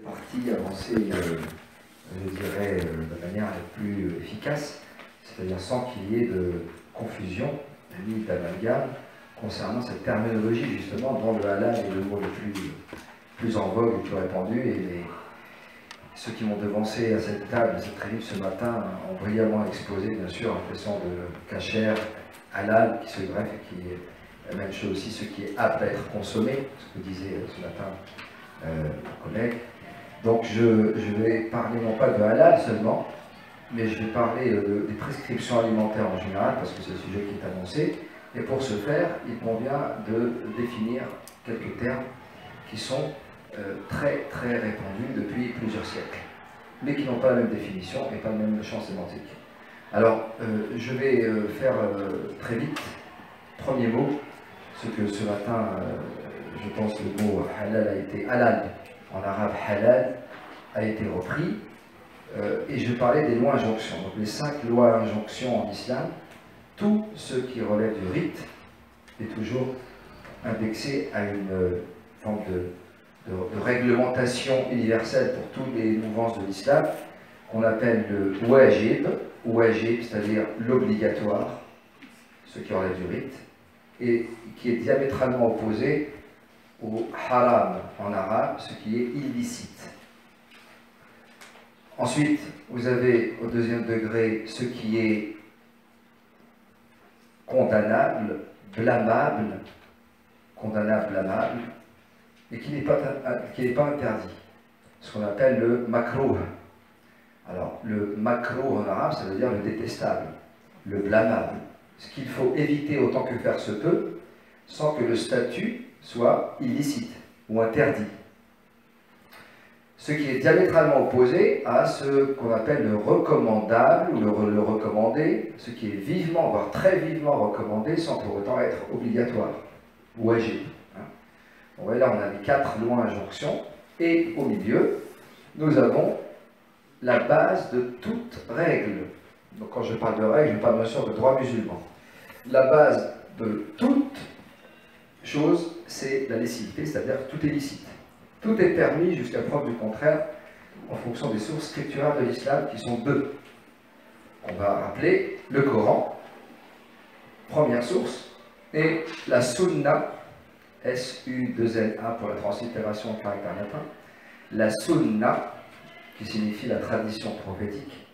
Partie avancer, je dirais, de manière la plus efficace, c'est-à-dire sans qu'il y ait de confusion ni d'amalgame concernant cette terminologie justement dont le halal est le mot le plus en vogue et le plus répandu, et ceux qui m'ont devancé à cette table, à cette tribune ce matin, ont brillamment exposé bien sûr la question de kasher, halal, qui se greffe et qui est la même chose aussi, ce qui est apte à être consommé, ce que disait ce matin mon collègue. Donc je vais parler non pas de halal seulement, mais je vais parler des prescriptions alimentaires en général, parce que c'est le sujet qui est annoncé. Et pour ce faire, il convient de définir quelques termes qui sont très répandus depuis plusieurs siècles, mais qui n'ont pas la même définition et pas le même champ sémantique. Alors, je vais faire très vite. Premier mot, ce que ce matin, je pense le mot halal a été halal. En arabe, halal a été repris, et je vais parler des lois injonctions. Donc les 5 lois injonctions en islam, tout ce qui relève du rite est toujours indexé à une forme de réglementation universelle pour toutes les mouvances de l'islam, qu'on appelle le wajib, c'est-à-dire l'obligatoire, ce qui relève du rite, et qui est diamétralement opposé au haram en arabe, ce qui est illicite. Ensuite, vous avez au deuxième degré ce qui est condamnable, blâmable, et qui n'est pas interdit, ce qu'on appelle le makrouh. Alors, le makrouh en arabe, ça veut dire le détestable, le blâmable, ce qu'il faut éviter autant que faire se peut, sans que le statut soit illicite ou interdit. Ce qui est diamétralement opposé à ce qu'on appelle le recommandable ou le recommandé, ce qui est vivement, voire très vivement recommandé sans pour autant être obligatoire ou wajib. Bon, là, on a les 4 lois injonctions, et au milieu, nous avons la base de toute règle. Donc quand je parle de règle, je parle bien sûr de droit musulman. La base de toute chose, c'est la licité, c'est-à-dire que tout est licite. Tout est permis jusqu'à preuve du contraire, en fonction des sources scripturales de l'islam, qui sont 2. On va rappeler le Coran, première source, et la Sunna, S-U-2-N-A pour la translittération en caractère latin, la Sunna, qui signifie la tradition prophétique,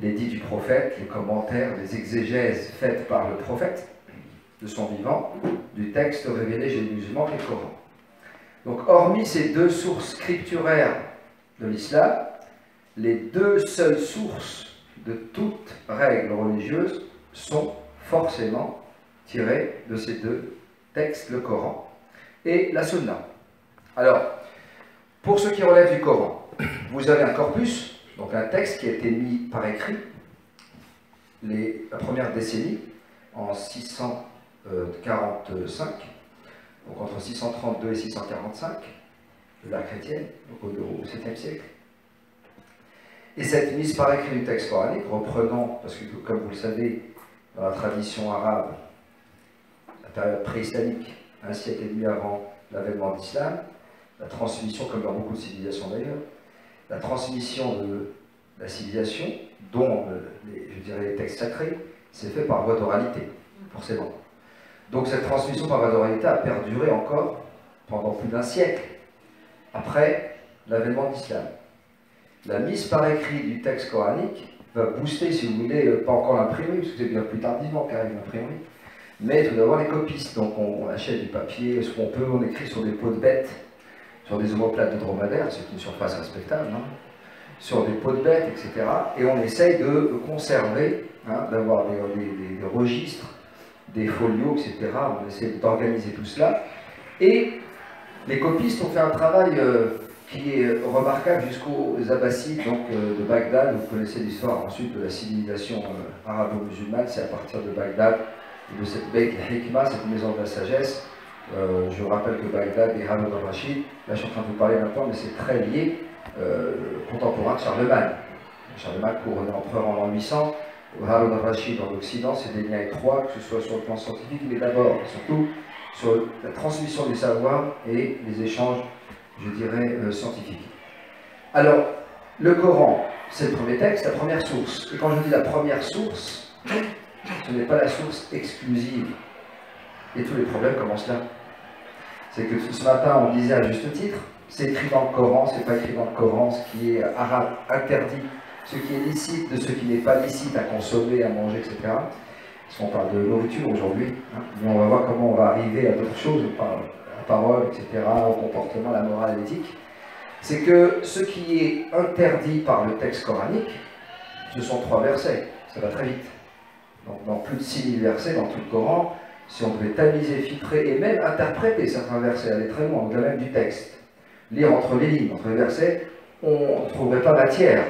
les dits du prophète, les commentaires, les exégèses faites par le prophète, de son vivant, du texte révélé chez les musulmans et le Coran. Donc, hormis ces 2 sources scripturaires de l'islam, les 2 seules sources de toute règle religieuse sont forcément tirées de ces 2 textes, le Coran et la Sunna. Alors, pour ce qui relève du Coran, vous avez un corpus, donc un texte qui a été mis par écrit la première décennie, en 645, donc entre 632 et 645, de l'ère chrétienne, donc au 7e siècle. Et cette mise par écrit du texte coranique, reprenant, parce que comme vous le savez, dans la tradition arabe, la période pré-islamique, un siècle et demi avant l'avènement de l'islam, la transmission, comme dans beaucoup de civilisations d'ailleurs, la transmission de la civilisation, dont je dirais les textes sacrés, c'est fait par voie d'oralité, forcément. Donc cette transmission par voie d'oralité a perduré encore pendant plus d'1 siècle après l'avènement de l'islam. La mise par écrit du texte coranique va booster, si vous voulez, pas encore l'imprimerie, parce que c'est bien plus tardivement qu'arrive l'imprimerie, mais tout d'abord les copistes. Donc on achète du papier, ce qu'on peut, on écrit sur des peaux de bêtes, sur des omoplates de dromadaires, c'est une surface respectable, hein, sur des peaux de bêtes, etc. Et on essaye de conserver, hein, d'avoir des registres, des folios, etc. On essaie d'organiser tout cela. Et les copistes ont fait un travail qui est remarquable jusqu'aux Abbassides, donc de Bagdad. Vous connaissez l'histoire ensuite de la civilisation arabo-musulmane. C'est à partir de Bagdad, de cette Beit al-Hikma, cette maison de la sagesse. Je vous rappelle que Bagdad et Haroun al-Rachid, là je suis en train de vous parler maintenant, mais c'est très lié, contemporain de Charlemagne. Charlemagne couronné empereur en l'an 800. Haroun al-Rachid en Occident, c'est des liens étroits, que ce soit sur le plan scientifique, mais d'abord, surtout, sur la transmission des savoirs et les échanges je dirais, scientifique. Alors, le Coran, c'est le premier texte, la première source. Et quand je dis la première source, ce n'est pas la source exclusive. Et tous les problèmes commencent là. C'est que ce matin, on disait à juste titre, c'est écrit dans le Coran, c'est pas écrit dans le Coran, ce qui est arabe, interdit, ce qui est licite de ce qui n'est pas licite à consommer, à manger, etc. Parce qu'on parle de nourriture aujourd'hui, hein, mais on va voir comment on va arriver à d'autres choses, à la parole, etc., au comportement, la morale et l'éthique. C'est que ce qui est interdit par le texte coranique, ce sont 3 versets, ça va très vite. Donc dans plus de 6000 versets dans tout le Coran, si on devait tamiser, filtrer et même interpréter certains versets, aller très loin, au-delà même du texte, lire entre les lignes, entre les versets, on ne trouverait pas matière,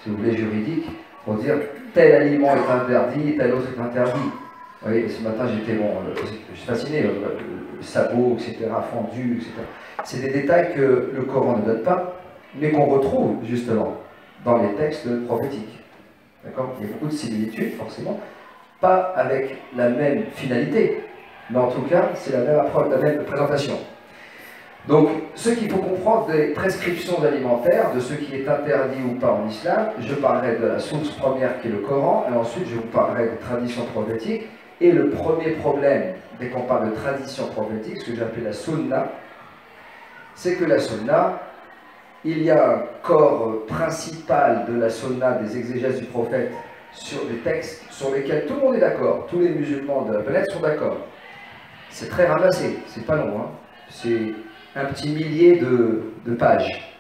si vous voulez, juridique, pour dire tel aliment est interdit, tel autre est interdit. Vous voyez, ce matin j'étais je suis fasciné, le sabot, etc., fondu, etc. C'est des détails que le Coran ne donne pas, mais qu'on retrouve justement dans les textes prophétiques. D'accord ? Il y a beaucoup de similitudes, forcément, pas avec la même finalité, mais en tout cas, c'est la même approche, la même présentation. Donc, ce qu'il faut comprendre des prescriptions alimentaires, de ce qui est interdit ou pas en islam, je parlerai de la source première qui est le Coran, et ensuite je vous parlerai des traditions prophétiques. Et le premier problème, dès qu'on parle de tradition prophétique, ce que j'appelle la sunna, c'est que la sunna, il y a un corps principal de la sunna, des exégèses du prophète, sur les textes sur lesquels tout le monde est d'accord, tous les musulmans de la planète sont d'accord. C'est très ramassé, c'est pas long, hein. C'est un petit millier de pages.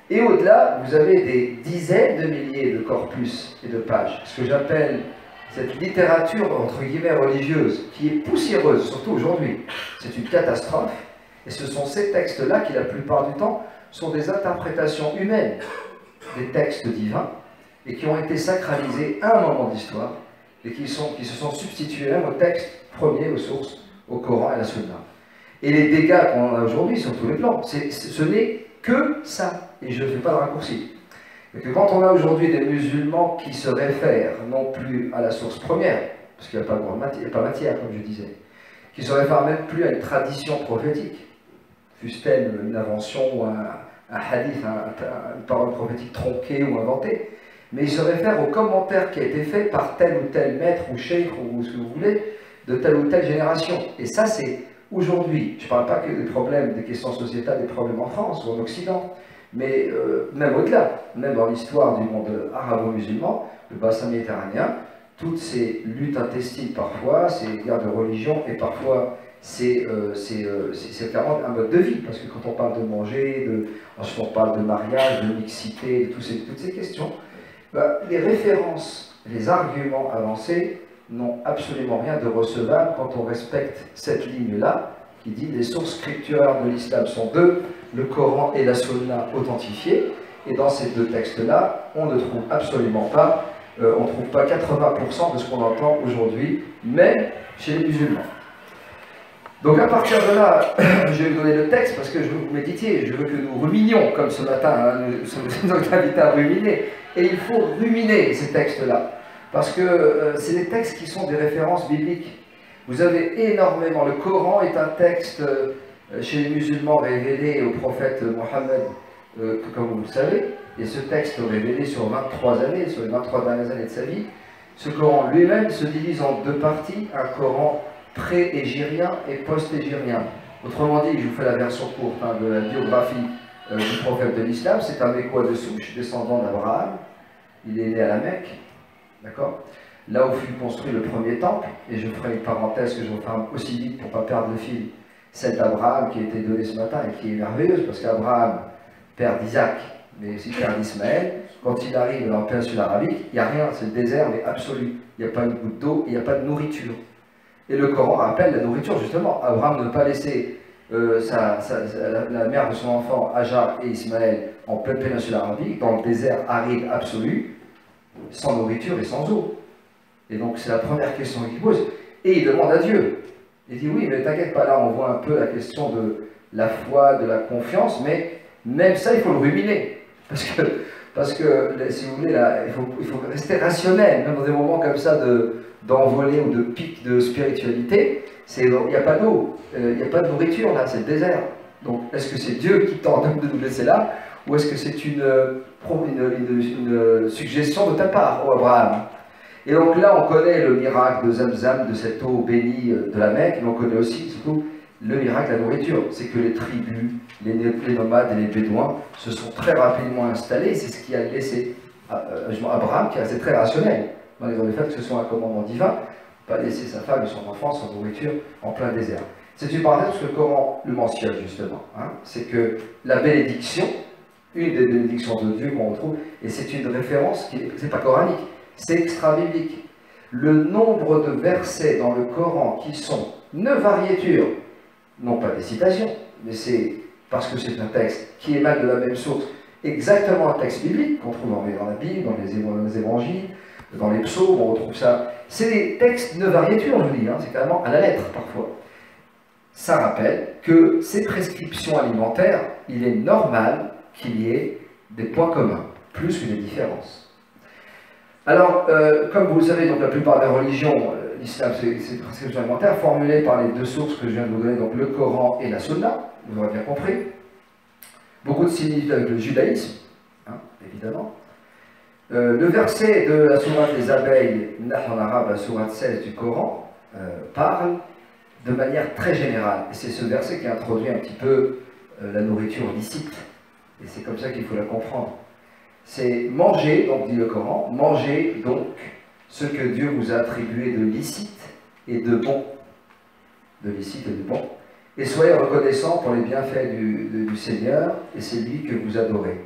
Et au-delà, vous avez des dizaines de milliers de corpus et de pages. Ce que j'appelle cette littérature, entre guillemets, religieuse, qui est poussiéreuse, surtout aujourd'hui. C'est une catastrophe. Et ce sont ces textes-là qui, la plupart du temps, sont des interprétations humaines des textes divins et qui ont été sacralisés à un moment de l'histoire et qui se sont substitués même au texte premier, aux sources, au Coran et à la Sunna. Et les dégâts qu'on a aujourd'hui sur tous les plans, ce n'est que ça. Et je ne fais pas de raccourci. Et que quand on a aujourd'hui des musulmans qui se réfèrent non plus à la source première, parce qu'il n'y a pas matière, comme je disais, qui se réfèrent même plus à une tradition prophétique, fût-elle une invention ou un hadith, une parole prophétique tronquée ou inventée, mais ils se réfèrent au commentaire qui a été fait par tel ou tel maître ou cheikh ou ce que vous voulez, de telle ou telle génération. Et ça, c'est aujourd'hui. Je ne parle pas que des problèmes, des questions sociétales, des problèmes en France ou en Occident, mais même au-delà, même dans l'histoire du monde arabo-musulman, le bassin méditerranéen, toutes ces luttes intestines parfois, ces guerres de religion, et parfois c'est clairement un mode de vie, parce que quand on parle de manger, ensuite on parle de mariage, de mixité, de toutes ces questions, les références, les arguments avancés n'ont absolument rien de recevable quand on respecte cette ligne-là, qui dit les sources scripturaires de l'islam sont 2, le Coran et la Sunna authentifiés, et dans ces 2 textes-là, on ne trouve absolument pas, on ne trouve pas 80% de ce qu'on entend aujourd'hui, même chez les musulmans. Donc à partir de là, je vais vous donner le texte parce que je veux que vous méditiez, je veux que nous ruminions, comme ce matin, hein, nous sommes invités à ruminer, et il faut ruminer ces textes-là, parce que c'est des textes qui sont des références bibliques. Vous avez énormément, le Coran est un texte chez les musulmans révélé au prophète Mohammed, comme vous le savez, et ce texte révélé sur 23 années, sur les 23 dernières années de sa vie. Ce Coran lui-même se divise en 2 parties, un Coran pré-égyrien et post-égyrien. Autrement dit, je vous fais la version courte de la biographie du prophète de l'islam, c'est un Mécois de souche, descendant d'Abraham, il est né à la Mecque, d'accord ? Là où fut construit le premier temple, et je ferai une parenthèse que je referme aussi vite pour ne pas perdre le fil, celle d'Abraham qui a été donnée ce matin et qui est merveilleuse, parce qu'Abraham, père d'Isaac, mais aussi père d'Ismaël, quand il arrive dans la péninsule arabique, il n'y a rien, c'est le désert, mais absolu. Il n'y a pas une goutte d'eau, il n'y a pas de nourriture. Et le Coran rappelle la nourriture, justement. Abraham ne veut pas laisser la mère de son enfant, Hajar et Ismaël, en pleine péninsule arabique, dans le désert aride absolu, sans nourriture et sans eau. Et donc c'est la première question qu'il pose. Et il demande à Dieu. Il dit oui, mais t'inquiète pas, là on voit un peu la question de la foi, de la confiance, mais même ça il faut le ruminer. Parce que si vous voulez, là, il faut rester rationnel, même dans des moments comme ça d'envolée ou de pic de spiritualité. Il n'y a pas d'eau, il n'y a pas de nourriture là, c'est le désert. Donc, est-ce que c'est Dieu qui t'ordonne de nous laisser là, ou est-ce que c'est une suggestion de ta part, ô Abraham? Et donc là, on connaît le miracle de Zamzam, de cette eau bénie de la Mecque, mais on connaît aussi, surtout, le miracle de la nourriture. C'est que les tribus, les nomades et les bédouins se sont très rapidement installés. C'est ce qui a laissé Abraham, qui est resté très rationnel, malgré le fait que ce soit un commandement divin, pas laisser sa femme et son enfant sans nourriture en plein désert. C'est une parenthèse parce que le Coran le mentionne justement. Hein. C'est que la bénédiction, une des bénédictions de Dieu qu'on retrouve, et c'est une référence qui n'est pas coranique, c'est extra-biblique. Le nombre de versets dans le Coran qui sont 9 variétures, non pas des citations, mais c'est parce que c'est un texte qui émane de la même source, exactement un texte biblique qu'on trouve dans la Bible, dans les évangiles, dans les psaumes, on retrouve ça. C'est des textes 9 variétures, je vous dis, hein, c'est carrément à la lettre parfois. Ça rappelle que ces prescriptions alimentaires, il est normal qu'il y ait des points communs, plus que des différences. Alors, comme vous le savez, donc la plupart des religions, l'islam, c'est des prescriptions alimentaires formulées par les deux sources que je viens de vous donner, donc le Coran et la Sunna, vous aurez bien compris. Beaucoup de similitudes avec le judaïsme, hein, évidemment. Le verset de la sourate des abeilles, en arabe, la sourate 16 du Coran, parle de manière très générale. Et c'est ce verset qui introduit un petit peu la nourriture licite. Et c'est comme ça qu'il faut la comprendre. C'est manger, donc dit le Coran, manger donc ce que Dieu vous a attribué de licite et de bon. De licite et de bon. Et soyez reconnaissants pour les bienfaits du Seigneur, et c'est lui que vous adorez.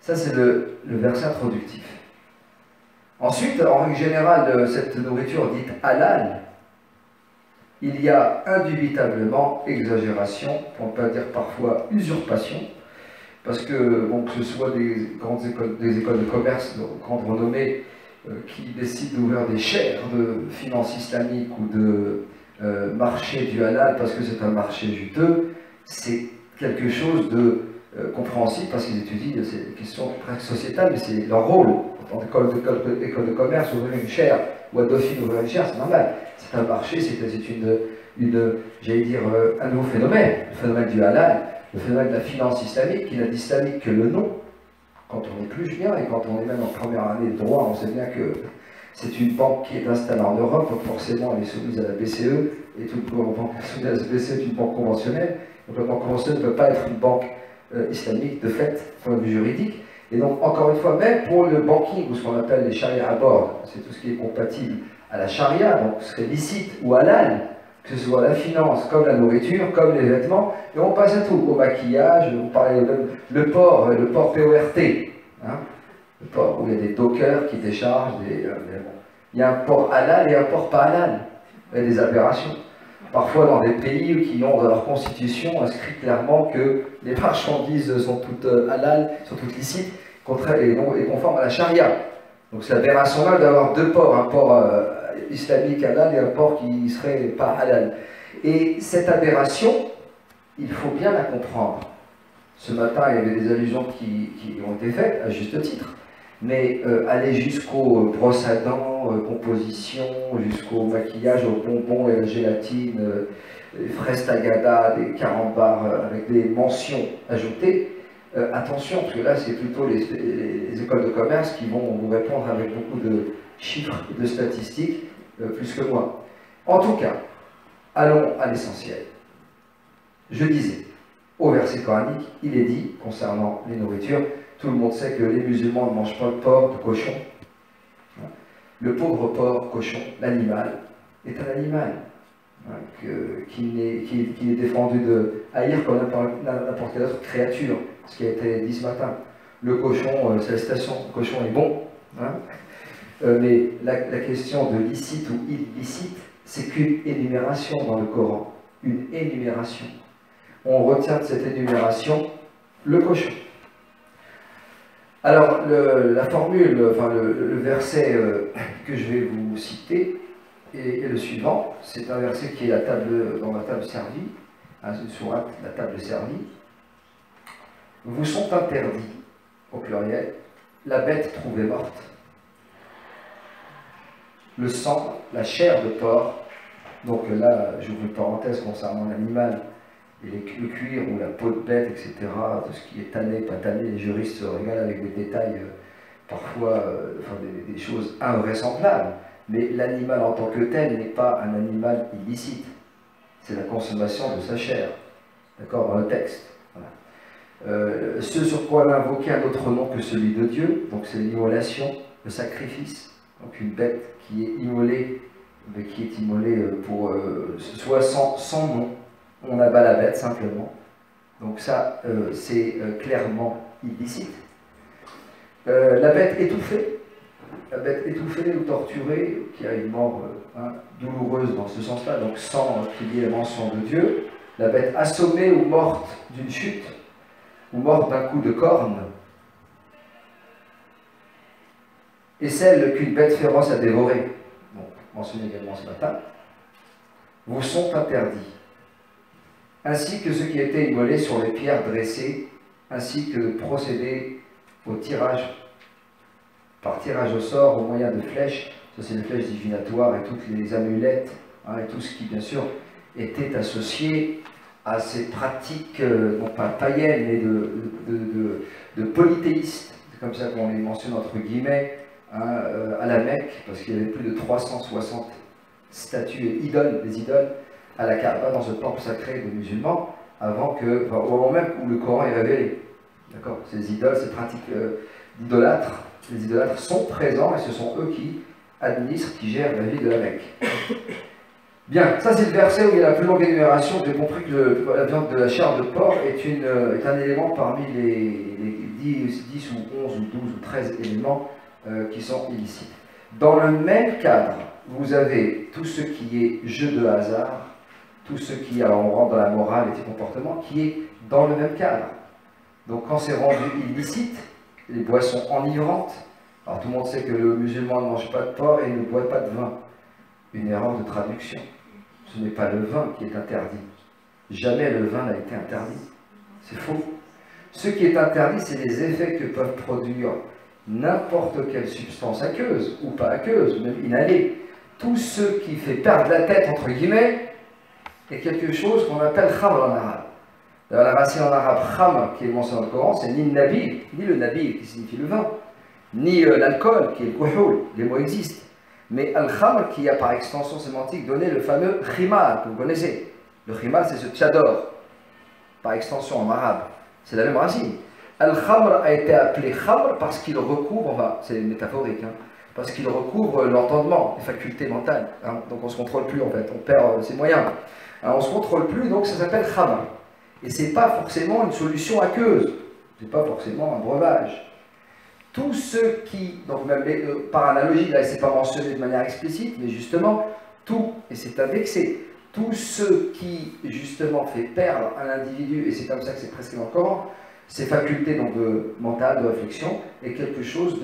Ça, c'est le verset introductif. Ensuite, en règle générale, cette nourriture dite halal, il y a indubitablement exagération, pour ne pas dire parfois usurpation, parce que, bon, que ce soit des écoles de commerce, de grandes renommées, qui décident d'ouvrir des chaires de finances islamiques ou de marché du halal parce que c'est un marché juteux, c'est quelque chose de compréhensible parce qu'ils étudient ces questions presque sociétales, mais c'est leur rôle. En école de commerce, ouvrir une chaire, ou à Dauphine ouvrir une chaire, c'est normal. C'est un marché, c'est j'allais dire, un nouveau phénomène, le phénomène du halal, le phénomène de la finance islamique, qui n'a d'islamique que le nom. Quand on épluche bien, et quand on est même en première année de droit, on sait bien que c'est une banque qui est installée en Europe, donc forcément elle est soumise à la BCE, et toute banque soumise à la BCE est une banque conventionnelle. Donc la banque conventionnelle ne peut pas être une banque islamique de fait, point de vue juridique. Et donc, encore une fois, même pour le banking, ou ce qu'on appelle les charia à bord, c'est tout ce qui est compatible à la charia, donc ce serait licite ou halal, que ce soit la finance, comme la nourriture, comme les vêtements, et on passe à tout, au maquillage, vous parlez de le port PORT, hein, le port où il y a des dockers qui déchargent, il y a un port halal et un port pas halal, il y a des aberrations. Parfois dans des pays qui ont dans leur constitution inscrit clairement que les marchandises sont toutes halal, sont toutes licites, et conformes à la charia. Donc c'est aberration là d'avoir deux ports, un port islamique halal et un port qui serait pas halal. Et cette aberration, il faut bien la comprendre. Ce matin, il y avait des allusions qui ont été faites, à juste titre. Mais aller jusqu'aux brosses à dents, composition, jusqu'au maquillage, aux bonbons et à la gélatine, les fraises tagada, des carambars avec des mentions ajoutées, attention, parce que là, c'est plutôt les écoles de commerce qui vont vous répondre avec beaucoup de chiffres et de statistiques, plus que moi. En tout cas, allons à l'essentiel. Je disais, au verset coranique, il est dit, concernant les nourritures, tout le monde sait que les musulmans ne mangent pas de porc, de cochon. Le pauvre porc, cochon, l'animal, est un animal qui est défendu de haïr comme n'importe quelle autre créature, ce qui a été dit ce matin. Le cochon, c'est la citation, le cochon est bon, hein, mais la question de licite ou illicite, c'est qu'une énumération dans le Coran, une énumération. On retient de cette énumération le cochon. Alors, la formule, enfin le verset que je vais vous citer est le suivant. C'est un verset qui est dans la table servie, une sourate, la table servie. Vous sont interdits, au pluriel, la bête trouvée morte, le sang, la chair de porc. Donc là, j'ouvre une parenthèse concernant l'animal. et le cuir ou la peau de bête, etc., tout ce qui est tanné, pas tanné, les juristes se régalent avec des détails, parfois enfin, des choses invraisemblables. Mais l'animal en tant que tel n'est pas un animal illicite. C'est la consommation de sa chair. D'accord, dans le texte. Voilà. Ce sur quoi on a invoqué un autre nom que celui de Dieu, donc c'est l'immolation, le sacrifice. Donc une bête qui est immolée, mais qui est immolée pour soit sans nom. On abat la bête simplement. Donc ça, c'est clairement illicite. La bête étouffée. La bête étouffée ou torturée, qui a une mort douloureuse dans ce sens-là, donc sans qu'il y ait la mention de Dieu. La bête assommée ou morte d'une chute, ou morte d'un coup de corne. Et celle qu'une bête féroce a dévorée, bon, mentionné également ce matin, vous sont interdits. Ainsi que ceux qui étaient immolés sur les pierres dressées, ainsi que de procéder au tirage, par tirage au sort, au moyen de flèches, ça c'est les flèches divinatoires et toutes les amulettes, et tout ce qui bien sûr était associé à ces pratiques, non pas païennes, mais de polythéistes, c'est comme ça qu'on les mentionne entre guillemets, à la Mecque, parce qu'il y avait plus de 360 statues et idoles, des idoles, à la Kaaba, dans ce temple sacré des musulmans, avant que, enfin, au moment même où le Coran est révélé. D'accord. Ces idoles, ces pratiques d'idolâtres, les idolâtres sont présents et ce sont eux qui administrent, qui gèrent la vie de la Mecque. Bien, ça c'est le verset où il y a la plus longue énumération. J'ai compris que la viande de la chair de porc est un élément parmi les 10 ou 11 ou 12 ou 13 éléments qui sont illicites. Dans le même cadre, vous avez tout ce qui est jeu de hasard, tout ce qui, alors on rentre dans la morale et les comportements, qui est dans le même cadre. Donc quand c'est rendu illicite, les boissons enivrantes, alors tout le monde sait que le musulman ne mange pas de porc et ne boit pas de vin. Une erreur de traduction. Ce n'est pas le vin qui est interdit. Jamais le vin n'a été interdit. C'est faux. Ce qui est interdit, c'est les effets que peuvent produire n'importe quelle substance aqueuse, ou pas aqueuse, même inhalée. Tout ce qui fait perdre la tête, entre guillemets, est quelque chose qu'on appelle khamr en arabe. D'ailleurs, la racine en arabe kham, qui est mentionnée dans le Coran, c'est ni le nabil, ni le nabil qui signifie le vin, ni l'alcool, qui est le kuhul, les mots existent. Mais al-khamr, qui a par extension sémantique donné le fameux khimar, que vous connaissez. Le khimar, c'est ce tchador, par extension en arabe. C'est la même racine. Al-khamr a été appelé khamr parce qu'il recouvre, enfin, c'est métaphorique, parce qu'il recouvre l'entendement, les facultés mentales. Donc on ne se contrôle plus en fait, on perd ses moyens. On ne se contrôle plus, donc ça s'appelle khamr. Et ce n'est pas forcément une solution aqueuse, ce n'est pas forcément un breuvage. Tous ceux qui, donc même par analogie, là c'est pas mentionné de manière explicite, mais justement, tout, et c'est indexé, tout ce qui justement fait perdre à l'individu, et c'est comme ça que c'est presque dans le Coran, ses facultés donc, mentales, de réflexion, est quelque chose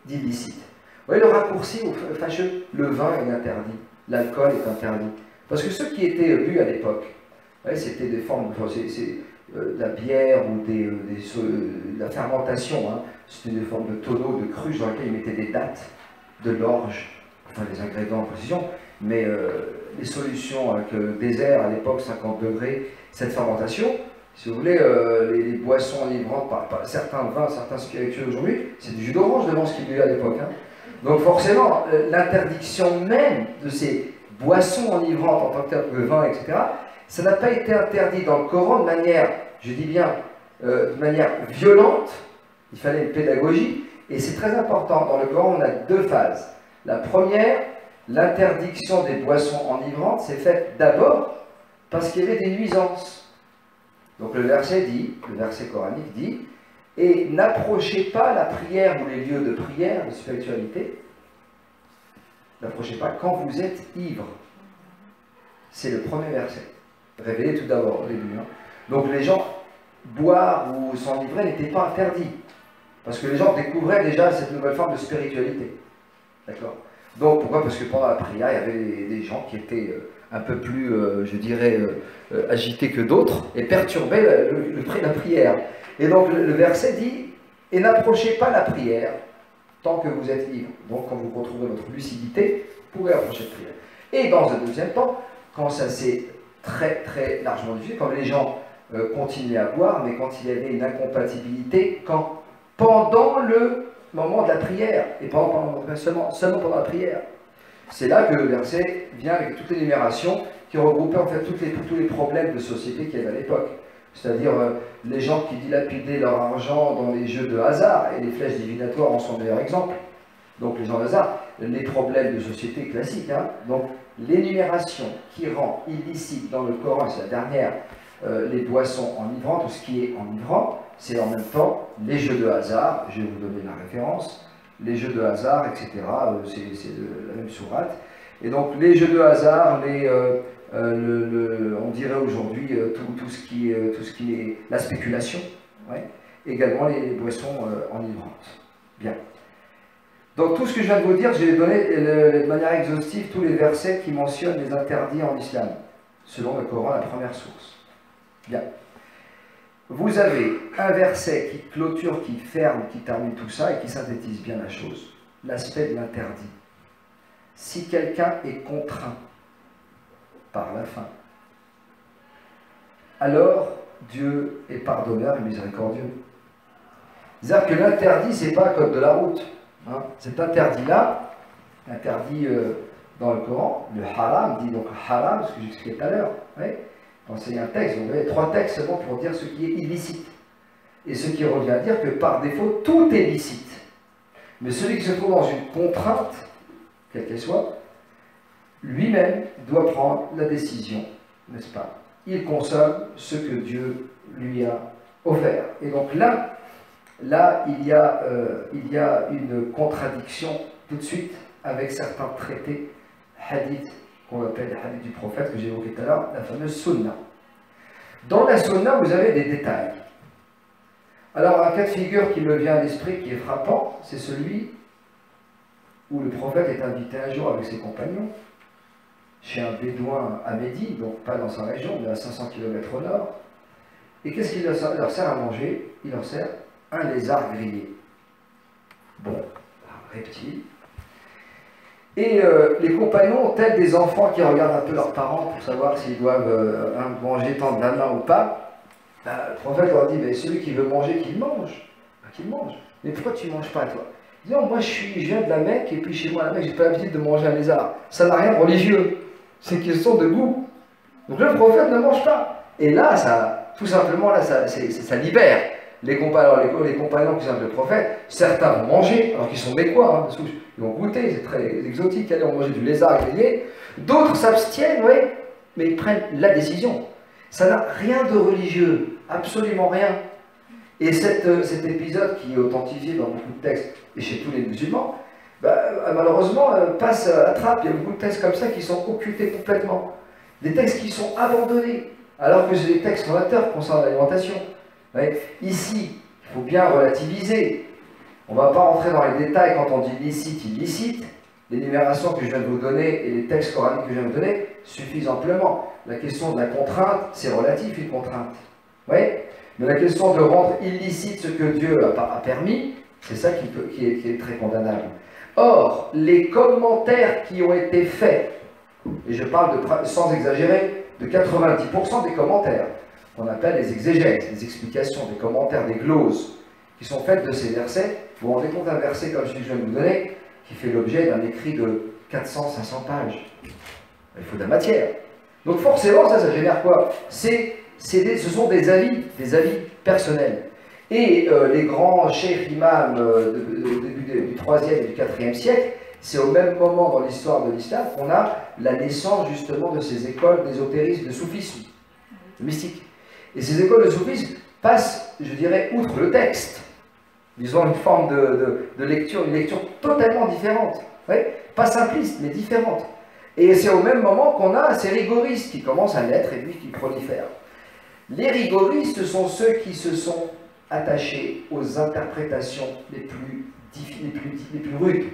d'illicite. Vous voyez le raccourci fâcheux, le vin est interdit, l'alcool est interdit. Parce que ceux qui étaient bu à l'époque, c'était des formes, de la bière ou de la fermentation, c'était des formes de tonneaux, de cruches dans lesquelles ils mettaient des dattes, de l'orge, enfin des ingrédients en précision, mais les solutions avec le désert à l'époque, 50 degrés, cette fermentation, si vous voulez, les boissons enivrantes, certains vins, certains spiritueux aujourd'hui, c'est du jus d'orange devant ce qu'ils buvaient à l'époque. Donc forcément, l'interdiction même de ces boissons enivrantes en tant que tel que le vin, etc., ça n'a pas été interdit dans le Coran de manière, je dis bien, de manière violente. Il fallait une pédagogie, et c'est très important. Dans le Coran, on a deux phases. La première, l'interdiction des boissons enivrantes, s'est faite d'abord parce qu'il y avait des nuisances. Donc le verset coranique dit, et n'approchez pas la prière ou les lieux de prière, de spiritualité, n'approchez pas quand vous êtes ivre. C'est le premier verset, révélé tout d'abord au début. Donc les gens, boire ou s'enivrer n'était pas interdit. Parce que les gens découvraient déjà cette nouvelle forme de spiritualité. D'accord? Donc pourquoi? Parce que pendant la prière, il y avait des gens qui étaient un peu plus, je dirais, agités que d'autres et perturbaient la prière. Et donc le verset dit, et n'approchez pas la prière tant que vous êtes ivre. Donc quand vous retrouvez votre lucidité, vous pouvez approcher de prière. Et dans un deuxième temps, quand ça s'est très très largement diffusé, quand les gens continuer à boire, mais quand il y avait une incompatibilité, pendant le moment de la prière, et seulement pendant la prière. C'est là que le verset vient avec toute l'énumération qui regroupait en fait tous les problèmes de société qu'il y avait à l'époque. C'est-à-dire les gens qui dilapidaient leur argent dans les jeux de hasard, et les flèches divinatoires en sont le meilleur exemple. Donc les gens de hasard, les problèmes de société classiques. Hein. Donc l'énumération qui rend illicite dans le Coran, c'est la dernière, les boissons enivrantes, tout ce qui est enivrant, c'est en même temps les jeux de hasard, je vais vous donner la référence, les jeux de hasard, etc. C'est la même sourate. Et donc les jeux de hasard, on dirait aujourd'hui tout ce qui est la spéculation, ouais. Également les boissons enivrantes. Bien. Donc tout ce que je viens de vous dire, j'ai donné de manière exhaustive tous les versets qui mentionnent les interdits en islam, selon le Coran, la première source. Bien. Vous avez un verset qui clôture, qui ferme, qui termine tout ça et qui synthétise bien la chose. L'aspect de l'interdit. Si quelqu'un est contraint par la faim, alors Dieu est pardonneur et miséricordieux. C'est-à-dire que l'interdit, ce n'est pas un code de la route. Hein. Cet interdit-là, interdit dans le Coran, le haram, dit donc haram, ce que j'expliquais tout à l'heure. Ouais. Quand c'est un texte, vous avez 3 textes seulement pour dire ce qui est illicite. Et ce qui revient à dire que par défaut, tout est licite. Mais celui qui se trouve dans une contrainte, quelle qu'elle soit, lui-même doit prendre la décision, n'est-ce pas? Il consomme ce que Dieu lui a offert. Et donc là il y a une contradiction tout de suite avec certains traités hadiths, qu'on appelle les hadiths du prophète, que j'ai évoqué tout à l'heure, la fameuse sunna. Dans la sunna, vous avez des détails. Alors, un cas de figure qui me vient à l'esprit, qui est frappant, c'est celui où le prophète est invité un jour avec ses compagnons chez un bédouin à Médine, donc pas dans sa région, mais à 500 km au nord. Et qu'est-ce qu'il leur sert à manger? Il leur sert un lézard grillé. Bon, un reptile. Et les compagnons, tels des enfants qui regardent un peu leurs parents pour savoir s'ils doivent manger tant de la main ou pas, le prophète leur dit, mais celui qui veut manger, qu'il mange. Qu'il mange. Mais pourquoi tu ne manges pas, toi? Il dit, non, moi je viens de la Mecque, et puis chez moi à la Mecque, j'ai pas l'habitude de manger un lézard. Ça n'a rien de religieux. C'est une question de goût. Donc le prophète ne mange pas. Et là, tout simplement, ça libère. Les compagnons qui sont avec le prophète, certains vont manger, alors qu'ils sont mécois, hein, ils vont goûter, c'est très exotique, ils vont manger du lézard grillé. D'autres s'abstiennent, oui, mais ils prennent la décision. Ça n'a rien de religieux, absolument rien. Et cet épisode qui est authentifié dans beaucoup de textes, et chez tous les musulmans, malheureusement, passe à trappe. Il y a beaucoup de textes comme ça qui sont occultés complètement. Des textes qui sont abandonnés, alors que c'est des textes fondateurs concernant l'alimentation. Ouais. Ici, il faut bien relativiser. On ne va pas rentrer dans les détails quand on dit licite, illicite. L'énumération que je viens de vous donner et les textes coraniques que je viens de vous donner suffisent amplement. La question de la contrainte, c'est relatif une contrainte. Ouais. Mais la question de rendre illicite ce que Dieu a permis, c'est ça qui est très condamnable. Or, les commentaires qui ont été faits, et je parle sans exagérer, de 90% des commentaires, qu'on appelle les exégèses, les explications, des commentaires, des gloses, qui sont faites de ces versets. Vous vous rendez compte d'un verset comme celui que je viens de vous donner, qui fait l'objet d'un écrit de 400-500 pages. Il faut de la matière. Donc forcément, ça génère quoi? Ce sont des avis personnels. Et les grands chefs imams du début du 3e et du 4e siècle, c'est au même moment dans l'histoire de l'islam qu'on a la naissance justement de ces écoles d'ésotérisme, de soufisme, de mystique. Et ces écoles de soufisme passent, je dirais, outre le texte. Ils ont une forme de lecture, une lecture totalement différente. Ouais, pas simpliste, mais différente. Et c'est au même moment qu'on a ces rigoristes qui commencent à naître et puis qui prolifèrent. Les rigoristes sont ceux qui se sont attachés aux interprétations les plus rudes,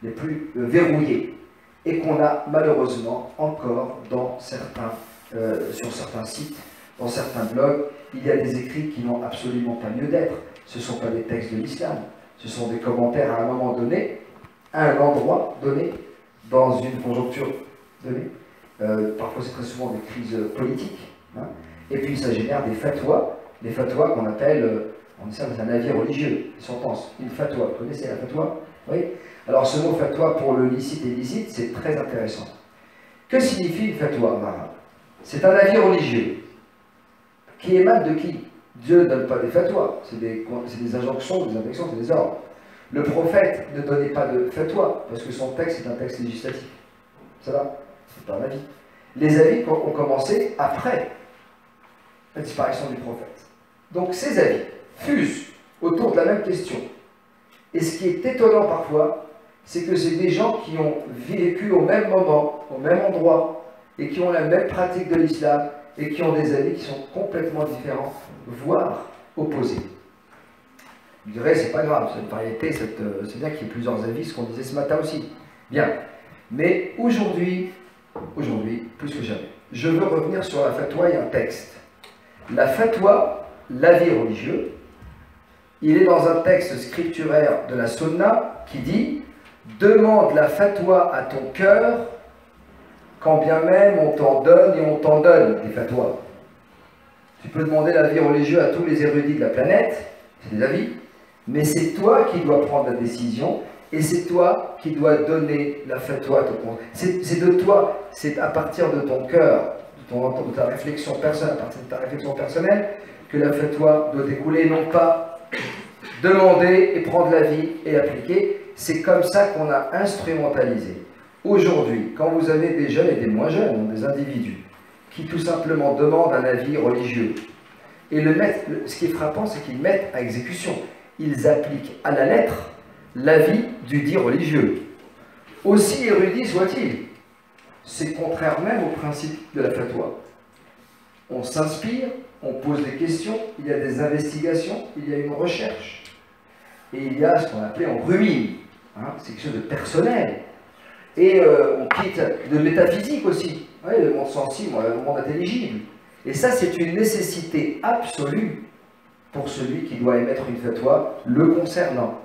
les plus verrouillées, et qu'on a malheureusement encore sur certains sites, dans certains blogs, il y a des écrits qui n'ont absolument pas lieu d'être. Ce ne sont pas des textes de l'islam, ce sont des commentaires à un moment donné, à un endroit donné, dans une conjoncture donnée. Parfois c'est très souvent des crises politiques. Hein. Et puis ça génère des fatwas, qu'on appelle, on dit ça, c'est un avis religieux, une sentence, une fatwa. Vous connaissez la fatwa? Oui. Alors ce mot fatwa pour le licite et illicite, c'est très intéressant. Que signifie une fatwa en arabe? C'est un avis religieux qui émane de qui? Dieu ne donne pas des fatwas, c'est des injonctions, des injonctions, c'est des ordres. Le prophète ne donnait pas de fatwa parce que son texte est un texte législatif. Ça va? C'est pas un avis. Les avis ont commencé après la disparition du prophète. Donc ces avis fusent autour de la même question. Et ce qui est étonnant parfois, c'est que c'est des gens qui ont vécu au même moment, au même endroit, et qui ont la même pratique de l'islam, et qui ont des avis qui sont complètement différents, voire opposés. Je dirais, c'est pas grave, cette variété, c'est bien qu'il y ait plusieurs avis, ce qu'on disait ce matin aussi. Bien. Mais aujourd'hui, plus que jamais, je veux revenir sur la fatwa et un texte. La fatwa, l'avis religieux, il est dans un texte scripturaire de la Sunna qui dit « Demande la fatwa à ton cœur, quand bien même on t'en donne et on t'en donne des fatwas. » Tu peux demander l'avis religieux à tous les érudits de la planète, c'est des avis, mais c'est toi qui dois prendre la décision et c'est toi qui dois donner la fatwa. C'est de toi, c'est à partir de ton cœur, de ta réflexion personnelle, à partir de ta réflexion personnelle, que la fatwa doit découler, non pas demander et prendre l'avis et appliquer. C'est comme ça qu'on a instrumentalisé. Aujourd'hui, quand vous avez des jeunes et des moins jeunes, des individus, qui tout simplement demandent un avis religieux, et ce qui est frappant, c'est qu'ils mettent à exécution. Ils appliquent à la lettre l'avis du dit religieux. Aussi érudit soit-il, c'est contraire même au principe de la fatwa. On s'inspire, on pose des questions, il y a des investigations, il y a une recherche. Et il y a ce qu'on appelait on rumine, hein, c'est quelque chose de personnel. Et on quitte de métaphysique aussi, ouais, le monde sensible, le monde intelligible. Et ça, c'est une nécessité absolue pour celui qui doit émettre une fatwa le concernant.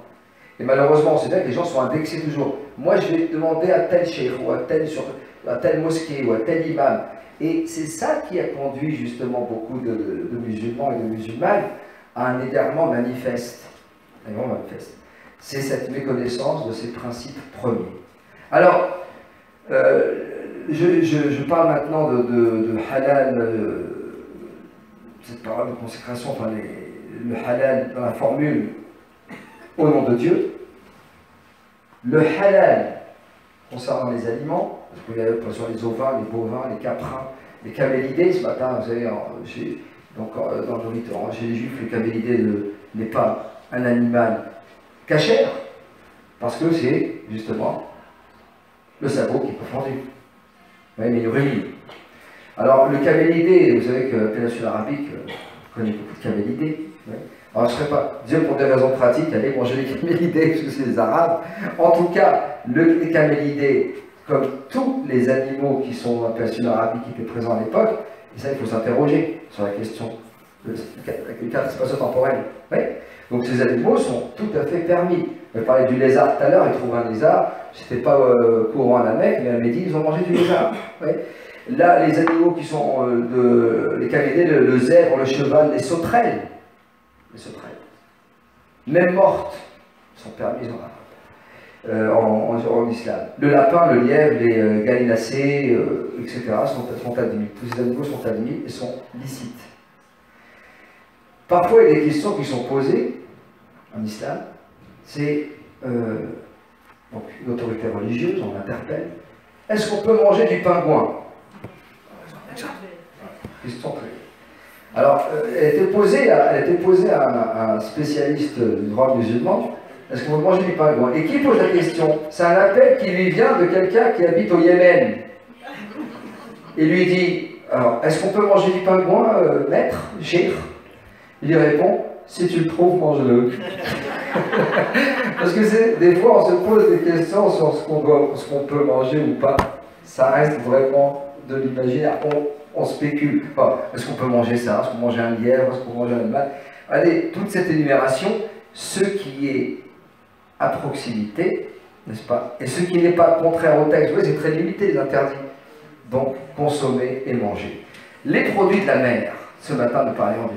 Et malheureusement, on sait bien que les gens sont indexés toujours. Moi, je vais demander à tel cheikh, ou à telle mosquée, ou à tel imam. Et c'est ça qui a conduit justement beaucoup de musulmans et de musulmanes à un égarement manifeste. C'est cette méconnaissance de ces principes premiers. Alors, je parle maintenant de halal, cette parole de consécration, enfin le halal dans la formule au nom de Dieu. Le halal concernant les aliments, parce qu'il y a sur les ovins, les bovins, les caprins, les camélidés. Ce matin, vous savez, dans le nourriture, chez les juifs, le camélidé n'est pas un animal cachère, parce que c'est justement le sabot qui est confondu. Oui, mais il ruine. Alors, le camélidé, vous savez que la péninsule arabique connaît beaucoup de camélidés. Oui. Alors, je ne serais pas Dieu pour des raisons pratiques, aller manger les camélidés, parce que c'est les Arabes. En tout cas, les camélidés, comme tous les animaux qui sont dans la péninsule arabique qui étaient présents à l'époque, et ça, il faut s'interroger sur la question de la carte spatio-temporelle. Oui. Donc, ces animaux sont tout à fait permis. On parlait du lézard tout à l'heure, ils trouvent un lézard, c'était pas courant à la Mecque, mais à Médine, ils ont mangé du lézard. Oui. Là, les animaux qui sont les camélidés, le zèbre, le cheval, les sauterelles, même mortes, sont permises en islam. Le lapin, le lièvre, les gallinacés, etc. sont admis. Tous ces animaux sont admis et sont licites. Parfois, il y a des questions qui sont posées en islam. C'est donc une autorité religieuse, on l'interpelle. Est-ce qu'on peut manger du pingouin? Question très. Alors, elle a été posée à un spécialiste du droit musulman. Est-ce qu'on peut manger du pingouin? Et qui pose la question? C'est un appel qui lui vient de quelqu'un qui habite au Yémen. Il lui dit, alors, est-ce qu'on peut manger du pingouin, maître, cheikh? Il lui répond, si tu le trouves, mange-le. Parce que des fois, on se pose des questions sur ce qu'on peut manger ou pas. Ça reste vraiment de l'imaginaire. On spécule. Enfin, est-ce qu'on peut manger ça? Est-ce qu'on peut manger un lièvre? Est-ce qu'on peut manger un animal? Allez, toute cette énumération, ce qui est à proximité, n'est-ce pas? Et ce qui n'est pas contraire au texte, vous voyez, c'est très limité les interdits. Donc, consommer et manger. Les produits de la mer, Ce matin, nous parlions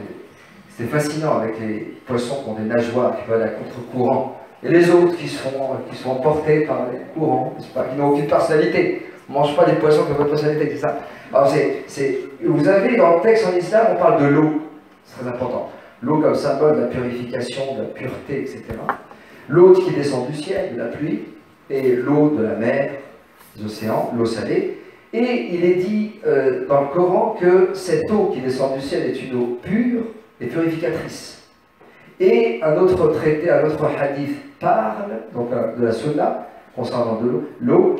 c'était fascinant avec les poissons qui ont des nageoires, qui veulent à contre-courant, et les autres qui sont emportés par les courants, qui n'ont aucune personnalité. On ne mange pas des poissons qui n'ont pas de personnalité, c'est ça. Alors vous avez dans le texte en islam, on parle de l'eau, c'est très important. L'eau comme symbole de la purification, de la pureté, etc. L'eau qui descend du ciel, de la pluie, et l'eau de la mer, des océans, l'eau salée. Et il est dit dans le Coran que cette eau qui descend du ciel est une eau pure et purificatrice. Et un autre traité, un autre hadith parle, donc de la sunna, concernant l'eau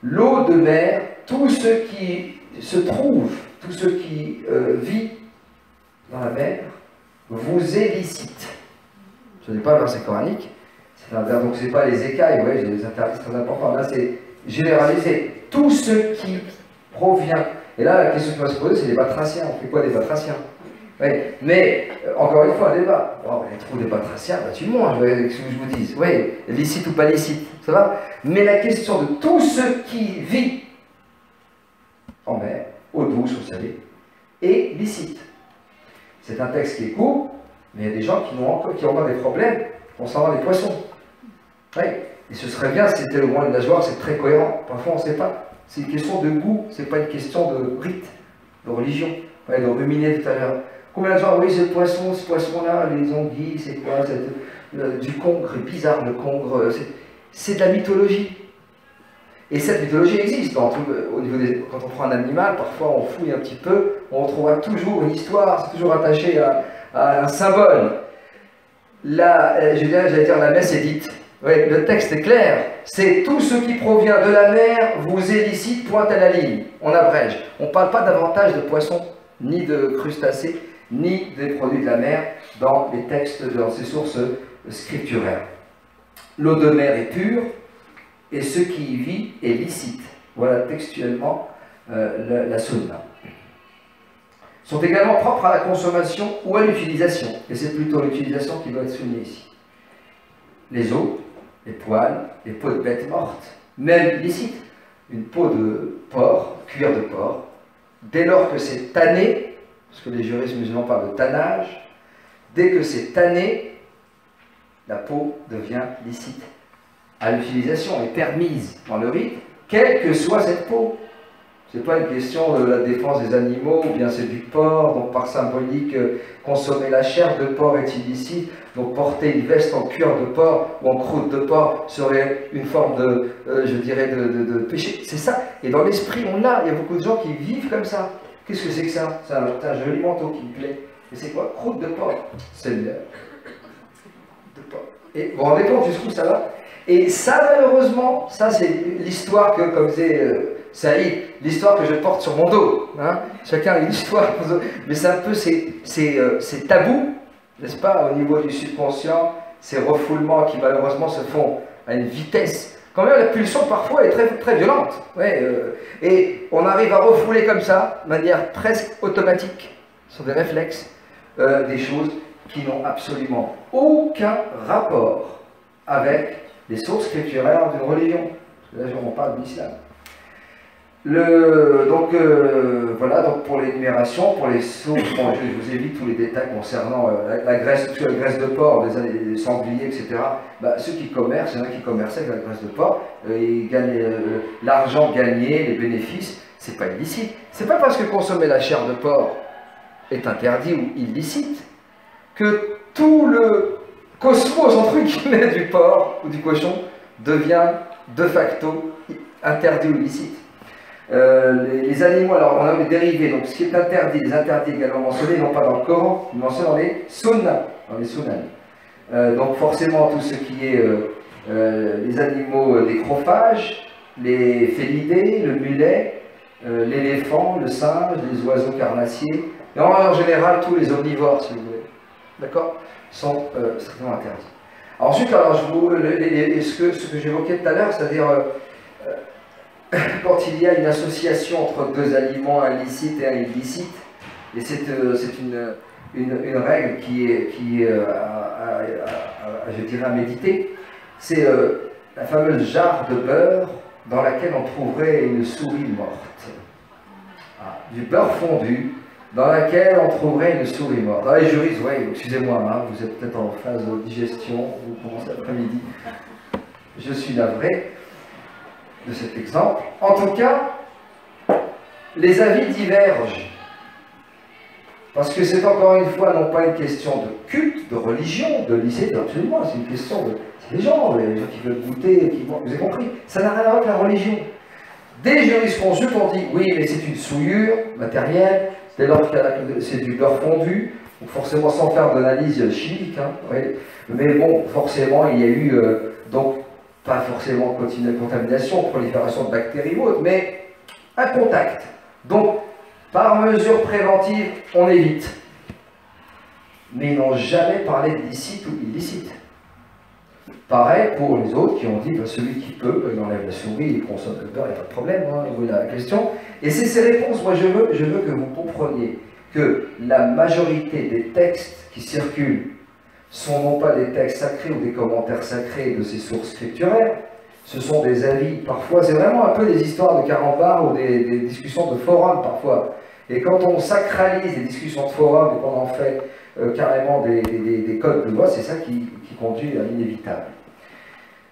de mer, tout ce qui se trouve, tout ce qui vit dans la mer, vous est licite. Ce n'est pas un verset coranique, donc ce n'est pas les écailles, ouais, les interdits très importants, là c'est généralisé. Tout ce qui provient, et là la question qui va se poser c'est les batraciens, on fait quoi des batraciens? Ouais. Mais, encore une fois, un débat. Oh, les trous des batraciens, bah, tu manges, ce que je vous dis. Oui, licite ou pas licite, ça va? Mais la question de tout ce qui vit en mer, eau douce, eau salée, est licite. C'est un texte qui est court, mais il y a des gens qui ont encore des problèmes concernant les poissons. Oui. Et ce serait bien si c'était au moins une nageoire, c'est très cohérent. Parfois, on ne sait pas. C'est une question de goût, c'est pas une question de rite, de religion. Ouais, de ruminer tout à l'heure. Combien de gens, oui, ce poisson-là, les anguilles, c'est quoi du congre, bizarre le congre, c'est de la mythologie. Et cette mythologie existe. Au niveau quand on prend un animal, parfois on fouille un petit peu, on trouvera toujours une histoire, c'est toujours attaché à un symbole. Là, j'allais dire, la messe est dite. Oui, le texte est clair. C'est tout ce qui provient de la mer vous est licite, pointe à la ligne. On abrège. On ne parle pas davantage de poissons, ni de crustacés, ni des produits de la mer dans les textes, dans ces sources scripturaires. L'eau de mer est pure et ce qui y vit est licite. Voilà textuellement la sunna. Sont également propres à la consommation ou à l'utilisation. Et c'est plutôt l'utilisation qui doit être soulignée ici. Les os, les poils, les peaux de bêtes mortes, même licites. Une peau de porc, cuir de porc, dès lors que c'est tanné, parce que les juristes musulmans parlent de tannage, dès que c'est tanné, la peau devient licite. À l'utilisation est permise dans le rite, quelle que soit cette peau. Ce n'est pas une question de la défense des animaux, ou bien c'est du porc, donc par symbolique, consommer la chair de porc est illicite, donc porter une veste en cuir de porc ou en croûte de porc serait une forme de, je dirais, de péché. C'est ça. Et dans l'esprit, on l'a. Il y a beaucoup de gens qui vivent comme ça. Qu'est-ce que c'est que ça? C'est un joli manteau qui me plaît. Et c'est quoi? Croûte de porc. C'est de porc. Et vous vous rendez compte jusqu'où ça va? Et ça, malheureusement, ça c'est l'histoire que, comme disait Saïd, l'histoire que je porte sur mon dos. Hein. Chacun a une histoire, mais c'est un peu ces tabous, n'est-ce pas, au niveau du subconscient, ces refoulements qui malheureusement se font à une vitesse. Quand même, la pulsion parfois est très, très violente. Ouais, et on arrive à refouler comme ça, de manière presque automatique, sur des réflexes, des choses qui n'ont absolument aucun rapport avec les sources scripturaires d'une religion. Là, on parle de l'islam. Voilà, donc pour l'énumération, pour les sources, bon, je vous évite tous les détails concernant la graisse de porc, les sangliers, etc. Bah, ceux qui commercent, il y en a qui commerçaient avec la graisse de porc, ils gagnent l'argent gagné, les bénéfices, c'est pas illicite. C'est pas parce que consommer la chair de porc est interdit ou illicite que tout le cosmos, entre guillemets, du porc ou du cochon devient de facto interdit ou illicite. Les animaux, alors on a les dérivés, donc ce qui est interdit, les interdits également mentionnés, non pas dans le Coran, mais mentionnés dans les sunnas, donc forcément tout ce qui est les animaux décrophages, les félidés, le mulet, l'éléphant, le singe, les oiseaux carnassiers, et en général tous les omnivores, si vous voulez, d'accord, sont strictement interdits. Ensuite, alors, ce que j'évoquais tout à l'heure, c'est-à-dire quand il y a une association entre deux aliments, un licite et un illicite, et c'est une règle qui est je dirais, à méditer, c'est la fameuse jarre de beurre dans laquelle on trouverait une souris morte. Ah, du beurre fondu dans laquelle on trouverait une souris morte. Ah, les juristes, oui, excusez-moi, hein, vous êtes peut-être en phase de digestion, vous commencez l'après-midi. Je suis navré de cet exemple. En tout cas, les avis divergent. Parce que c'est encore une fois non pas une question de culte, de religion, de lycée, absolument, c'est une question de... C'est les gens qui veulent goûter, vous avez compris, ça n'a rien à voir avec la religion. Des jurisconsultes ont dit, oui, mais c'est une souillure matérielle, dès lors que c'est du beurre fondu, donc forcément sans faire d'analyse chimique, hein, oui. Mais bon, forcément, il y a eu, donc, pas forcément contamination, prolifération de bactéries ou autre, mais un contact. Donc, par mesure préventive, on évite. Mais ils n'ont jamais parlé de licite ou illicite. Pareil pour les autres qui ont dit ben, celui qui peut, il enlève la souris, il consomme le beurre, il n'y a pas de problème, hein, vous la question. Et c'est ces réponses, moi je veux que vous compreniez que la majorité des textes qui circulent sont non pas des textes sacrés ou des commentaires sacrés de ces sources scripturaires, ce sont des avis, parfois, c'est vraiment un peu des histoires de carambars ou des discussions de forum parfois. Et quand on sacralise les discussions de forum et qu'on en fait carrément des codes de loi, c'est ça qui conduit à l'inévitable.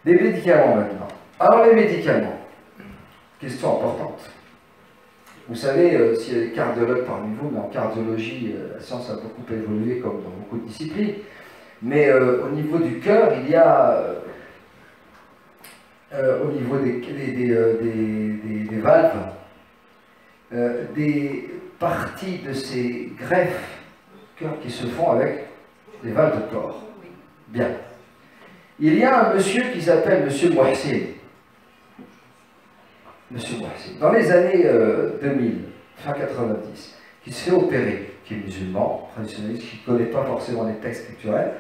Des médicaments maintenant. Alors les médicaments, question importante. Vous savez, s'il y a des cardiologues parmi vous, mais en cardiologie, la science a beaucoup évolué comme dans beaucoup de disciplines, mais au niveau du cœur, il y a, au niveau des valves, des parties de ces greffes cœur qui se font avec des valves de porc. Bien. Il y a un monsieur qui s'appelle Monsieur Mohsin. Monsieur Mohsin. Dans les années 2000, fin 90, qui se fait opérer, qui est musulman, traditionnaliste, qui ne connaît pas forcément les textes scripturels,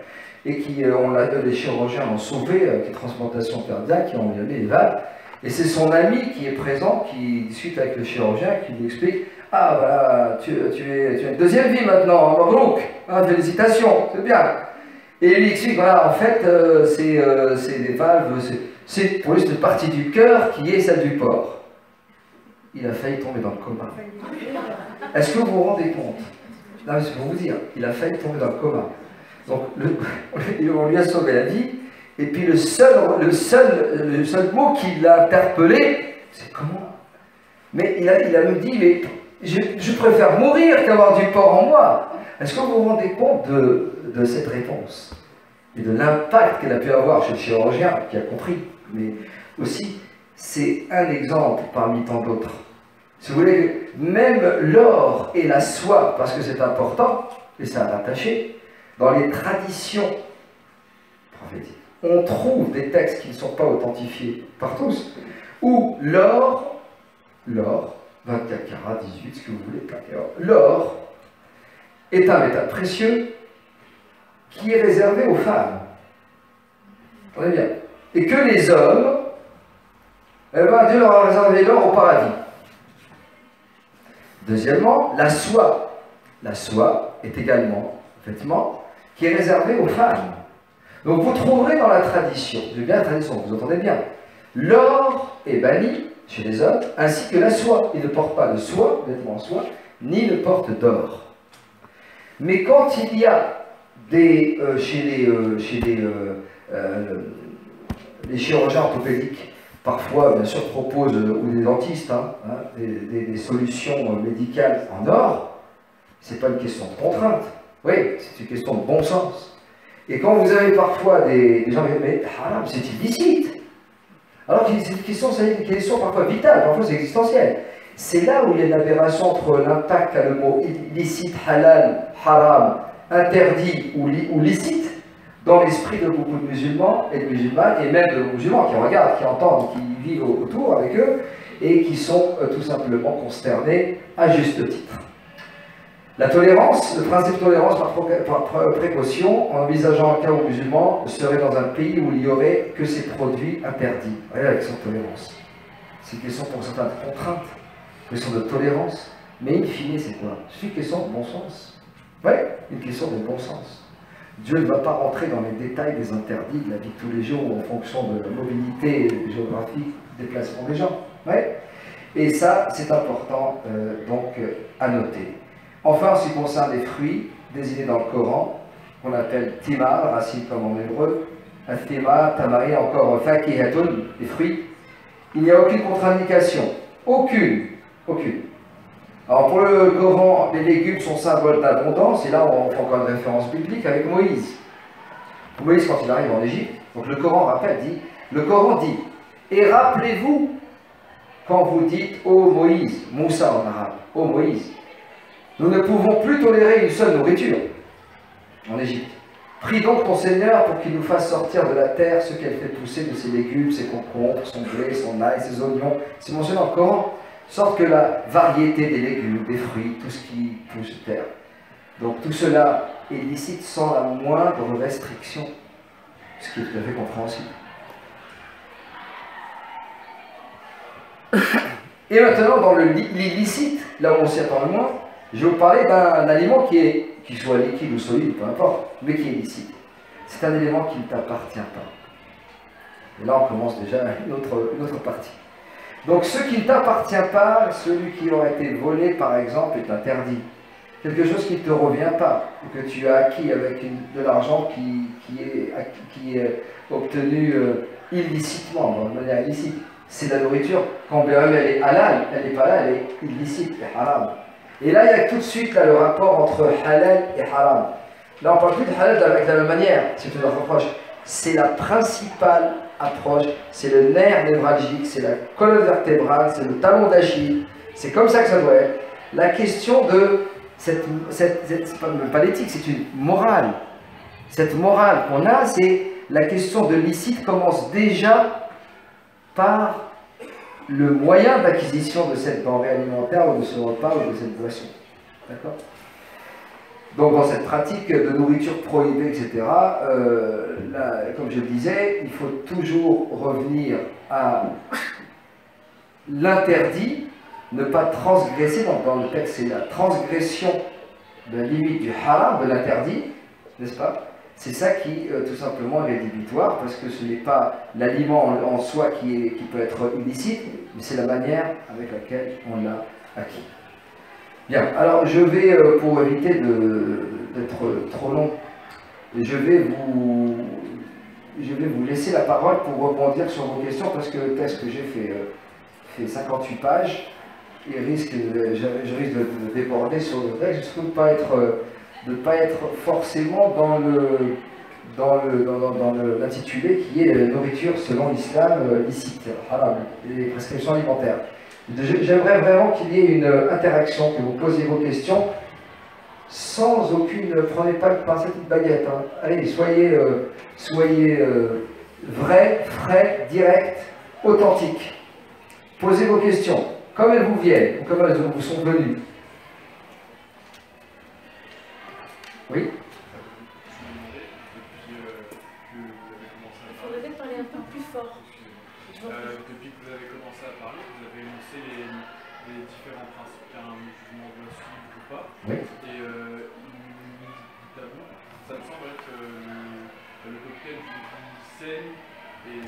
et qui, les chirurgiens l'ont sauvé avec les transplantations cardiaques, qui ont enlevé les valves. Et c'est son ami qui est présent, qui discute avec le chirurgien, qui lui explique « Ah, voilà, tu as une deuxième vie maintenant, Mabrouk, hein, félicitations, c'est bien !» Et il lui explique « Voilà, en fait, c'est des valves, pour lui, c'est une partie du cœur qui est celle du porc. » Il a failli tomber dans le coma. Est-ce que vous vous rendez compte? Non, mais c'est pour vous dire, il a failli tomber dans le coma. Donc, on lui a sauvé la vie. Et puis le seul mot qui l'a interpellé, c'est comment? Mais il me dit, mais je préfère mourir qu'avoir du porc en moi. Est-ce que vous vous rendez compte de cette réponse? Et de l'impact qu'elle a pu avoir chez le chirurgien, qui a compris. Mais aussi, c'est un exemple parmi tant d'autres. Si vous voulez, même l'or et la soie, parce que c'est important, et c'est rattaché, dans les traditions prophétiques, on trouve des textes qui ne sont pas authentifiés par tous, où l'or, 24 carats, 18, ce que vous voulez, l'or est un métal précieux qui est réservé aux femmes. Entendez bien. Et que les hommes, eh ben, Dieu leur a réservé l'or au paradis. Deuxièmement, la soie. La soie est également un vêtement qui est réservé aux femmes. Donc vous trouverez dans la tradition, j'ai bien la tradition, vous entendez bien, l'or est banni chez les hommes, ainsi que la soie. Ils ne portent pas de soie, vêtements en soie, ni ne portent d'or. Mais quand il y a chez les chirurgiens orthopédiques, parfois bien sûr proposent, ou des dentistes, des solutions médicales en or, c'est pas une question de contrainte, oui, c'est une question de bon sens. Et quand vous avez parfois des gens qui disent « mais haram, c'est illicite », alors que c'est une question parfois vitale, parfois c'est existentiel. C'est là où il y a une aberration entre l'impact qu'a le mot illicite, halal, haram, interdit ou licite, dans l'esprit de beaucoup de musulmans et de musulmanes, et même de musulmans qui regardent, qui entendent, qui vivent autour avec eux, et qui sont tout simplement consternés à juste titre. La tolérance, le principe de tolérance par précaution, en envisageant un cas où musulman serait dans un pays où il n'y aurait que ces produits interdits. Voyez, avec son tolérance. C'est une question pour certains de contrainte, une question de tolérance, mais in fine, c'est quoi? C'est une question de bon sens. Oui, une question de bon sens. Dieu ne va pas rentrer dans les détails des interdits de la vie de tous les jours en fonction de la mobilité géographique, des déplacements des gens. Ouais. Et ça, c'est important donc à noter. Enfin, en ce qui concerne les fruits désignés dans le Coran, qu'on appelle thimar, racine comme en hébreu, al-thimar, tamari, encore fakihatun, les fruits, il n'y a aucune contre-indication. Aucune. Aucune. Alors pour le Coran, les légumes sont symboles d'abondance, et là on fait encore une référence biblique avec Moïse. Moïse, quand il arrive en Égypte, donc le Coran dit, et rappelez-vous, quand vous dites ô Moïse, Moussa en arabe, ô Moïse, nous ne pouvons plus tolérer une seule nourriture en Égypte. Prie donc ton Seigneur pour qu'il nous fasse sortir de la terre ce qu'elle fait pousser de ses légumes, ses concombres, son blé, son ail, ses oignons. C'est mentionné dans le Coran, sorte que la variété des légumes, des fruits, tout ce qui pousse de terre. Donc tout cela est licite sans la moindre restriction, ce qui est tout à fait compréhensible. Et maintenant, dans l'illicite, là où on s'y attend le moins, je vais vous parler d'un aliment qui soit liquide ou solide, peu importe, mais qui est licite. C'est un élément qui ne t'appartient pas. Et là, on commence déjà une autre partie. Donc, ce qui ne t'appartient pas, celui qui aurait été volé, par exemple, est interdit. Quelque chose qui ne te revient pas, que tu as acquis avec de l'argent qui est obtenu illicitement, de manière illicite. C'est la nourriture. Quand elle est halal, elle n'est pas là, elle est illicite, elle est haram. Et là, il y a tout de suite là, le rapport entre halal et haram. Là, on ne parle plus de halal avec la même manière, c'est une autre approche. C'est la principale approche, c'est le nerf névralgique, c'est la colonne vertébrale, c'est le talon d'Achille. C'est comme ça que ça doit être. La question de c'est pas l'éthique, c'est une morale. Cette morale qu'on a, c'est la question de licite commence déjà par le moyen d'acquisition de cette denrée alimentaire ou de ce repas ou de cette boisson. D'accord ? Donc dans cette pratique de nourriture prohibée, etc., comme je le disais, il faut toujours revenir à l'interdit, ne pas transgresser, donc dans le texte c'est la transgression de la limite du haram, de l'interdit, n'est-ce pas? C'est ça qui, tout simplement, est rédhibitoire, parce que ce n'est pas l'aliment en soi qui peut être illicite, mais c'est la manière avec laquelle on l'a acquis. Bien, alors je vais, pour éviter d'être trop long, je vais vous laisser la parole pour rebondir sur vos questions, parce que le texte que j'ai fait 58 pages, et je risque de déborder sur le texte, surtout de ne pas être forcément dans l'intitulé qui est nourriture selon l'islam licite, haram, les prescriptions alimentaires. J'aimerais vraiment qu'il y ait une interaction, que vous posiez vos questions sans aucune. Prenez pas le pincette de baguette. Hein. Allez, soyez vrai, frais, direct, authentique. Posez vos questions comme elles vous viennent ou comme elles vous sont venues. Oui. Il faudrait peut-être parler un peu plus fort. Depuis que vous avez commencé à parler, vous avez énoncé les différents principes qu'un musulman doit suivre ou pas. Oui. Et ça me semble être le cocktail d'une vie saine et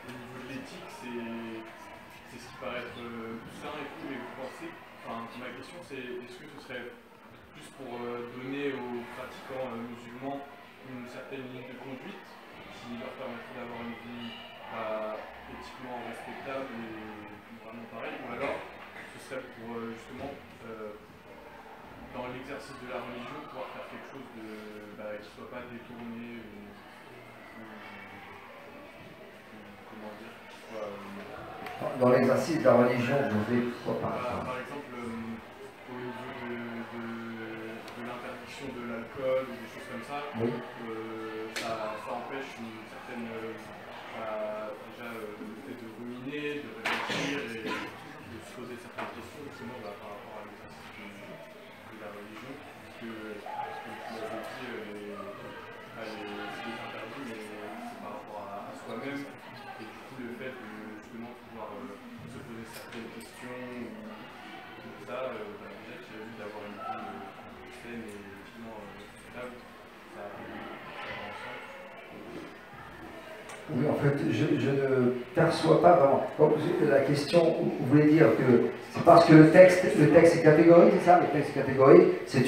au niveau de l'éthique, c'est ce qui paraît être sain et tout. Et vous pensez, ma question c'est, est-ce que ce serait plus pour donner aux pratiquants musulmans une certaine ligne de conduite qui leur permettrait d'avoir une vie éthiquement respectable et vraiment pareil, ou alors ce serait pour justement dans l'exercice de la religion pouvoir faire quelque chose qui ne soit pas détourné ou comment dire, dans l'exercice de la religion, vous avez quoi par exemple au niveau de l'interdiction de l'alcool ou des choses comme ça, oui. Ça empêche une certaine déjà le fait de ruminer, de réfléchir et de se poser certaines questions justement par rapport à l'exercice de la religion, parce que vous l'avez dit, c'est interdit, mais c'est par rapport à soi-même, et du coup le fait de justement pouvoir se poser certaines questions, tout ça, déjà qu'il a vu d'avoir une vie saine et éthiquement respectable, ça va ensemble. Oui, en fait, je ne perçois pas vraiment. Donc, la question, vous voulez dire que c'est parce que le texte est catégorique, c'est ça? Le texte est catégorique, c'est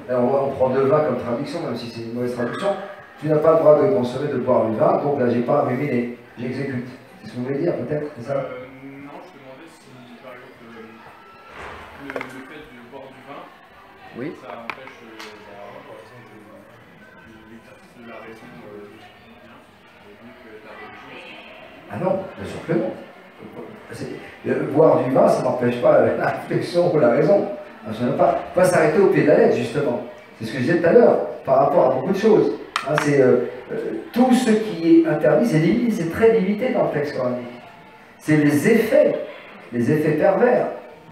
alors on prend le vin comme traduction, même si c'est une mauvaise traduction. Tu n'as pas le droit de consommer, de boire du vin, donc là, j'ai pas ruminé, j'exécute. C'est ce que vous voulez dire, peut-être, c'est ça? Non, je te demandais si, par exemple, le fait de boire du vin, oui. Ça empêche l'exercice de la raison et donc la religion. Ah non, bien sûr que non. Boire du vin, ça n'empêche pas la réflexion ou la raison. Il ne faut pas s'arrêter au pied de la lettre, justement. C'est ce que je disais tout à l'heure, par rapport à beaucoup de choses. Hein, tout ce qui est interdit, c'est très limité dans le texte coranique. C'est les effets pervers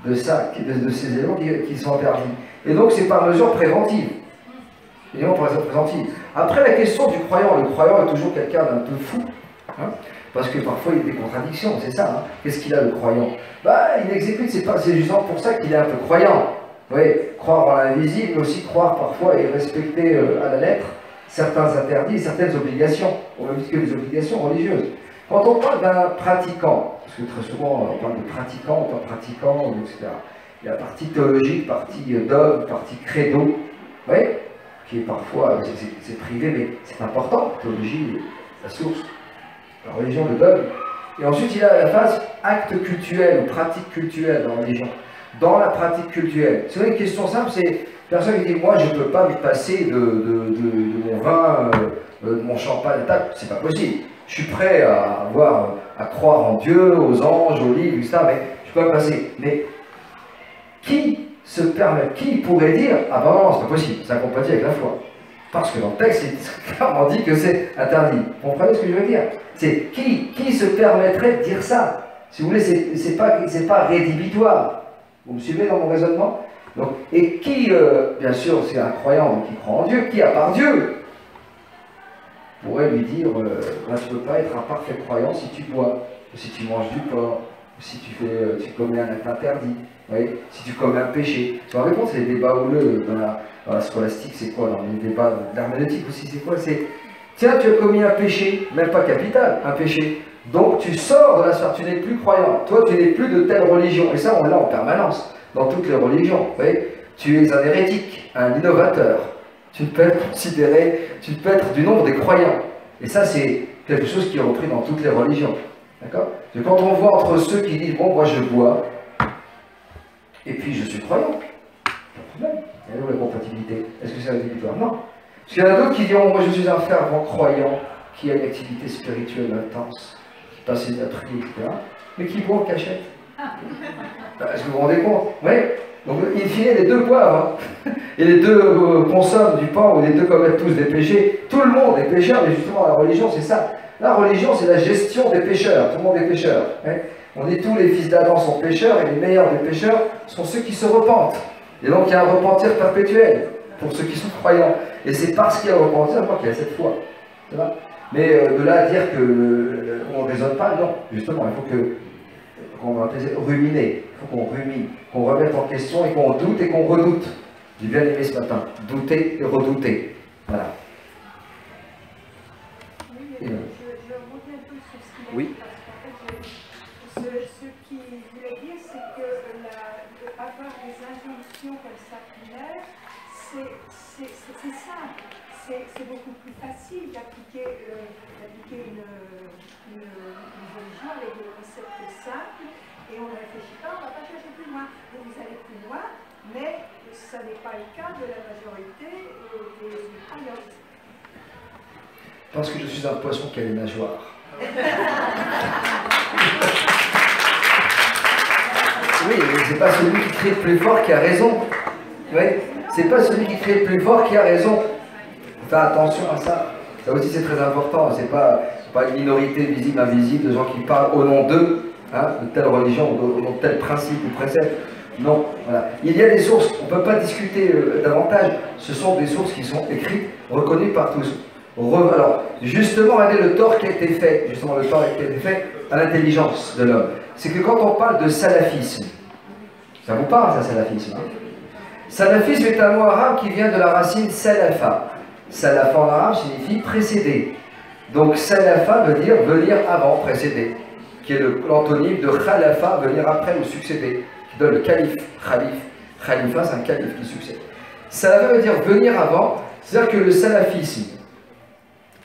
de ça, de ces éléments qui sont interdits. Et donc c'est par mesure préventive. Après la question du croyant, le croyant est toujours quelqu'un d'un peu fou. Hein, parce que parfois il y a des contradictions, c'est ça. Hein. Qu'est-ce qu'il a le croyant? Il exécute, c'est justement pour ça qu'il est un peu croyant. Oui, croire en l'invisible, mais aussi croire parfois et respecter à la lettre certains interdits et certaines obligations, au même titre que les obligations religieuses. Quand on parle d'un pratiquant, parce que très souvent on parle de pratiquant, etc. Il y a partie théologique, partie dogme, partie credo, oui, qui est parfois, c'est privé, mais c'est important, théologie, la source, la religion, le dogme. Et ensuite il y a la phase acte cultuel ou pratique cultuelle dans la religion. Dans la pratique cultuelle, c'est une question simple, c'est personne qui dit moi je ne peux pas me passer de mon vin, de mon champagne, c'est pas possible. Je suis prêt à croire en Dieu, aux anges, aux livres, etc. Mais je peux pas me passer. Mais qui pourrait dire ah ben non, c'est pas possible, c'est incompatible avec la foi. Parce que dans le texte, c'est clairement dit que c'est interdit. Vous comprenez ce que je veux dire? C'est qui se permettrait de dire ça? Si vous voulez, c'est pas rédhibitoire. Vous me suivez dans mon raisonnement? Donc, et qui, bien sûr, c'est un croyant donc qui croit en Dieu, qui, à part Dieu, pourrait lui dire tu ne peux pas être un parfait croyant si tu bois, ou si tu manges du porc, ou si tu commets un acte interdit, si tu commets un péché. Tu vas répondre, c'est les débats houleux dans la scolastique, c'est quoi? Dans les débats de l'herméneutique aussi, c'est quoi? C'est tiens, tu as commis un péché, même pas capital, un péché. Donc tu sors de la sphère, tu n'es plus croyant. Toi, tu n'es plus de telle religion. Et ça, on l'a en permanence, dans toutes les religions. Tu es un hérétique, un innovateur. Tu peux être du nombre des croyants. Et ça, c'est quelque chose qui est repris dans toutes les religions. D'accord? Quand on voit entre ceux qui disent, bon, moi je bois, et puis je suis croyant, pas de problème. Il y a où la compatibilité? Est-ce que c'est rédhibitoire? Non. Parce qu'il y en a d'autres qui diront, moi je suis un fervent croyant, qui a une activité spirituelle intense, qui passe à prier, etc., mais qui boit en cachette. Est-ce que vous vous rendez compte? Oui. Donc, in fine, les deux boivent, hein. Et les deux consomment du pain, ou les deux commettent tous des péchés. Tout le monde est pécheur, mais justement, la religion, c'est ça. La religion, c'est la gestion des pécheurs. Tout le monde est pécheur. Hein. On dit tous les fils d'Adam sont pécheurs, et les meilleurs des pécheurs sont ceux qui se repentent. Et donc, il y a un repentir perpétuel pour ceux qui sont croyants. Et c'est parce qu'il y a un repentir qu'il y a cette foi. Mais de là à dire qu'on ne raisonne pas, non. Justement, il faut qu'on va ruminer. Il faut qu'on rumine, qu'on remette en question et qu'on doute et qu'on redoute. J'ai bien aimé ce matin. Douter et redouter. Voilà. Oui, je reviens un peu sur ce qu'il a oui. dit, parce qu'en fait, ce qu'il voulait dire, c'est que avoir des injonctions comme ça primaires, c'est simple. C'est beaucoup plus facile d'appliquer une religion avec des concepts simples et on ne réfléchit pas, on ne va pas chercher plus loin. Donc vous allez plus loin, mais ça n'est pas le cas de la majorité des croyants. Parce que je suis un poisson qui a des nageoires. Oui, mais c'est pas celui qui crie le plus fort qui a raison. Oui, c'est pas celui qui crie le plus fort qui a raison. Faire attention à ça. Ça aussi c'est très important. C'est pas une minorité visible, invisible, de gens qui parlent au nom d'eux, hein, de telle religion, au nom de tel principe ou précepte. Non, voilà. Il y a des sources, on ne peut pas discuter davantage. Ce sont des sources qui sont écrites, reconnues par tous. Alors, justement, regardez le tort qui a été fait, à l'intelligence de l'homme. C'est que quand on parle de salafisme, ça vous parle, ça, salafisme, hein? Salafisme est un mot arabe qui vient de la racine salafa. Salafa en arabe signifie précéder. Donc salafa veut dire venir avant, précéder, qui est l'antonyme de khalafa, venir après ou succéder, qui donne le calife, khalifa c'est un calife qui succède. Salafa veut dire venir avant, c'est-à-dire que le salafisme,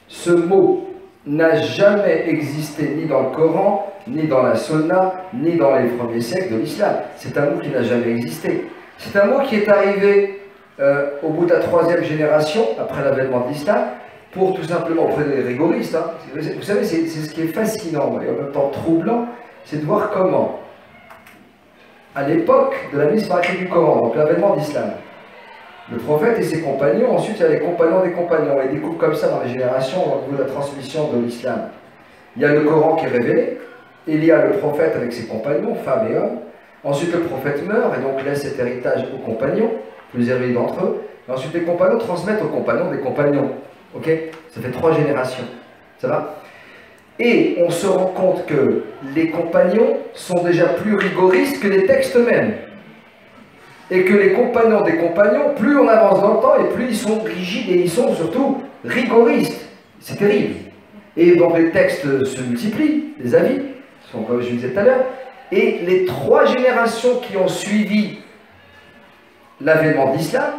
ce mot n'a jamais existé ni dans le Coran, ni dans la Sunna, ni dans les premiers siècles de l'islam. C'est un mot qui n'a jamais existé. C'est un mot qui est arrivé au bout de la 3e génération, après l'avènement de l'islam, pour tout simplement, auprès des rigoristes, hein. Vous savez, c'est ce qui est fascinant et en même temps troublant, c'est de voir comment, à l'époque de la mise par écrit du Coran, donc l'avènement de l'islam, le prophète et ses compagnons, ensuite il y a les compagnons des compagnons, et des couples comme ça dans les générations au niveau de la transmission de l'islam. Il y a le Coran qui est révélé, il y a le prophète avec ses compagnons, femmes et hommes, ensuite le prophète meurt et donc laisse cet héritage aux compagnons, plus élevé d'entre eux, et ensuite les compagnons transmettent aux compagnons des compagnons. Ok? Ça fait 3 générations. Ça va? Et on se rend compte que les compagnons sont déjà plus rigoristes que les textes eux-mêmes. Et que les compagnons des compagnons, plus on avance dans le temps, et plus ils sont rigides et ils sont surtout rigoristes. C'est terrible. Et donc les textes se multiplient, les avis, sont comme je disais tout à l'heure, et les 3 générations qui ont suivi l'avènement de l'islam,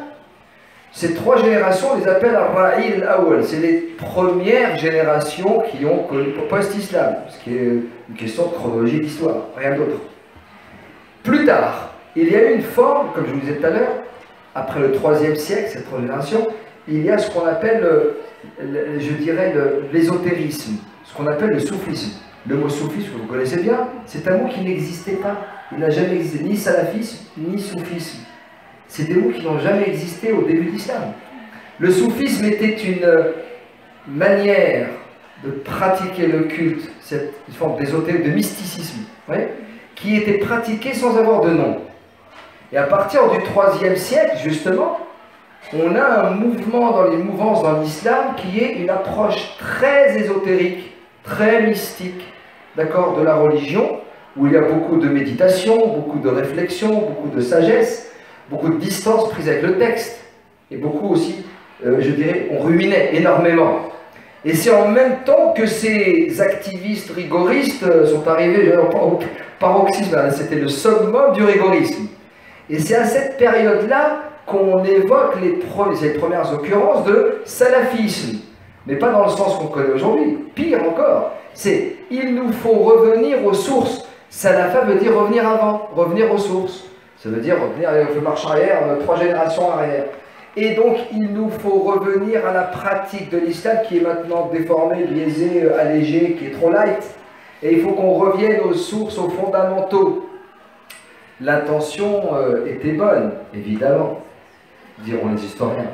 ces 3 générations, on les appelle Ar-Ra'i al-Awwal. C'est les premières générations qui ont connu post-islam, ce qui est une question de chronologie d'histoire, rien d'autre. Plus tard, il y a eu une forme, comme je vous disais tout à l'heure, après le 3e siècle, cette 3 génération, il y a ce qu'on appelle, je dirais, l'ésotérisme, ce qu'on appelle le soufisme. Le mot soufisme, que vous connaissez bien, c'est un mot qui n'existait pas. Il n'a jamais existé, ni salafisme, ni soufisme. C'est des mots qui n'ont jamais existé au début de l'islam. Le soufisme était une manière de pratiquer le culte, cette forme d'ésotérisme, de mysticisme, ouais, qui était pratiquée sans avoir de nom. Et à partir du 3e siècle, justement, on a un mouvement dans les mouvances dans l'islam qui est une approche très ésotérique, très mystique, d'accord, de la religion, où il y a beaucoup de méditation, beaucoup de réflexion, beaucoup de sagesse, beaucoup de distance prise avec le texte, et beaucoup aussi, je dirais, on ruminait énormément. Et c'est en même temps que ces activistes rigoristes sont arrivés au paroxysme, c'était le summum du rigorisme. Et c'est à cette période-là qu'on évoque les premières occurrences de salafisme, mais pas dans le sens qu'on connaît aujourd'hui, pire encore, c'est il nous faut revenir aux sources. Salafa veut dire revenir avant, revenir aux sources. Ça veut dire revenir, on fait marche arrière, 3 générations arrière. Et donc, il nous faut revenir à la pratique de l'islam qui est maintenant déformée, biaisée, allégée, qui est trop light. Et il faut qu'on revienne aux sources, aux fondamentaux. L'intention était bonne, évidemment, diront les historiens.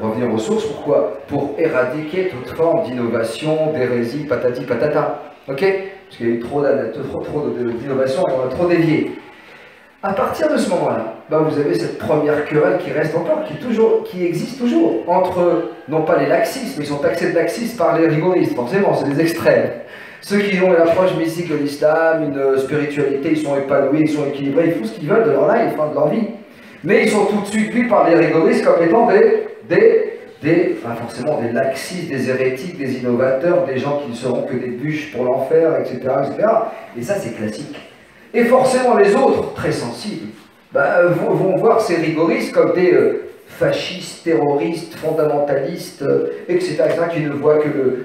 Revenir aux sources, pourquoi? Pour éradiquer toute forme d'innovation, d'hérésie, patati patata. Ok? Parce qu'il y a eu trop d'innovation et on a trop dévié. À partir de ce moment-là, vous avez cette première querelle qui reste encore, qui existe toujours, entre, non pas les laxistes, mais ils sont taxés de laxistes par les rigoristes, forcément, c'est des extrêmes. Ceux qui ont une approche mystique de l'islam, une spiritualité, ils sont épanouis, ils sont équilibrés, ils font ce qu'ils veulent de leur life, de leur vie. Mais ils sont tout de suite vus par les rigoristes comme étant forcément des laxistes, des hérétiques, des innovateurs, des gens qui ne seront que des bûches pour l'enfer, etc., etc. Et ça, c'est classique. Et forcément, les autres, très sensibles, vont voir ces rigoristes comme des fascistes, terroristes, fondamentalistes, etc., qui ne voient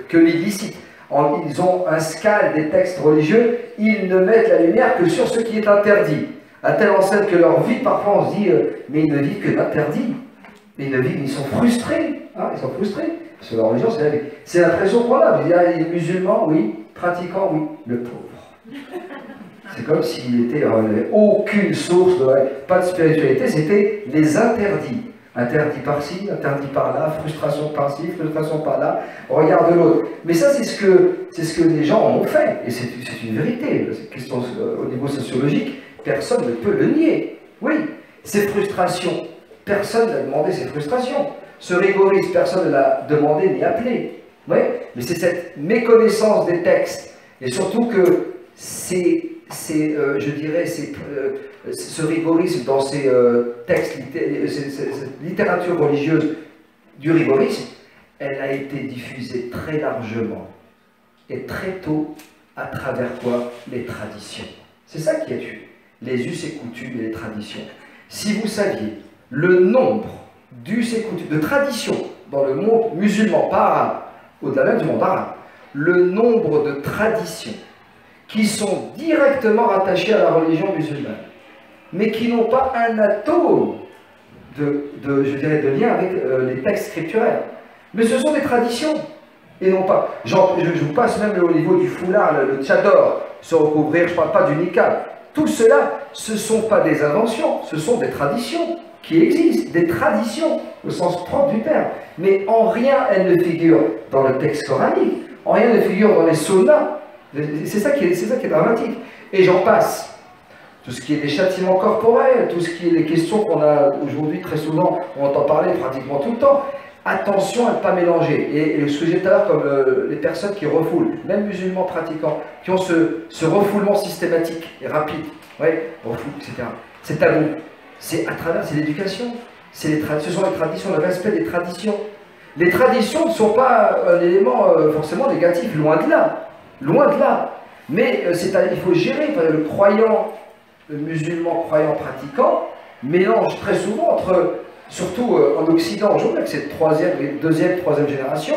que l'illicite. Ils ont un scale des textes religieux, ils ne mettent la lumière que sur ce qui est interdit. À telle enseigne que leur vie, parfois, on se dit, mais ils ne vivent que d'interdit. Mais ils sont frustrés. Hein, ils sont frustrés. Parce que leur religion, c'est la vie. C'est l'impression qu'on a. Il y a les musulmans, oui. Pratiquants, oui. Le pauvre. C'est comme s'il n'avait aucune source, pas de spiritualité, c'était les interdits. Interdit par-ci, interdit par-là, frustration par-ci, frustration par-là, regard de l'autre. Mais ça, c'est ce que les gens en ont fait, et c'est une vérité. Cette question au niveau sociologique, personne ne peut le nier. Oui, ces frustrations, personne n'a demandé ces frustrations. Ce rigorisme, personne ne l'a demandé ni appelé. Oui, mais c'est cette méconnaissance des textes, et surtout que je dirais, ce rigorisme dans ces textes, cette littérature religieuse du rigorisme, elle a été diffusée très largement Et très tôt, à travers quoi? Les traditions. C'est ça qui a tué. Les us et coutumes et les traditions. Si vous saviez le nombre d'us et coutumes, de traditions dans le monde musulman, pas arabe, au-delà même du monde arabe, le nombre de traditions qui sont directement rattachées à la religion musulmane, mais qui n'ont pas un atome je dirais, de lien avec les textes scripturaires. Mais ce sont des traditions, et non pas. Je vous passe même au niveau du foulard, le tchador, se recouvrir, je ne parle pas du niqab. Tout cela, ce ne sont pas des inventions, ce sont des traditions qui existent, des traditions au sens propre du terme. Mais en rien elles ne figurent dans le texte coranique, en rien ne figurent dans les sunnas. C'est ça qui est dramatique. Et j'en passe. Tout ce qui est des châtiments corporels, tout ce qui est des questions qu'on a aujourd'hui très souvent, on entend parler pratiquement tout le temps. Attention à ne pas mélanger. Et ce que j'ai tout à l'heure, comme les personnes qui refoulent, même musulmans pratiquants, qui ont ce refoulement systématique et rapide, ouais, refoule, etc. C'est tabou. C'est à travers, c'est l'éducation. Ce sont les traditions, le respect des traditions. Les traditions ne sont pas un élément forcément négatif, loin de là. Loin de là. Mais il faut gérer. Le croyant, le musulman croyant pratiquant, mélange très souvent entre, surtout en Occident aujourd'hui, avec cette deuxième, troisième génération,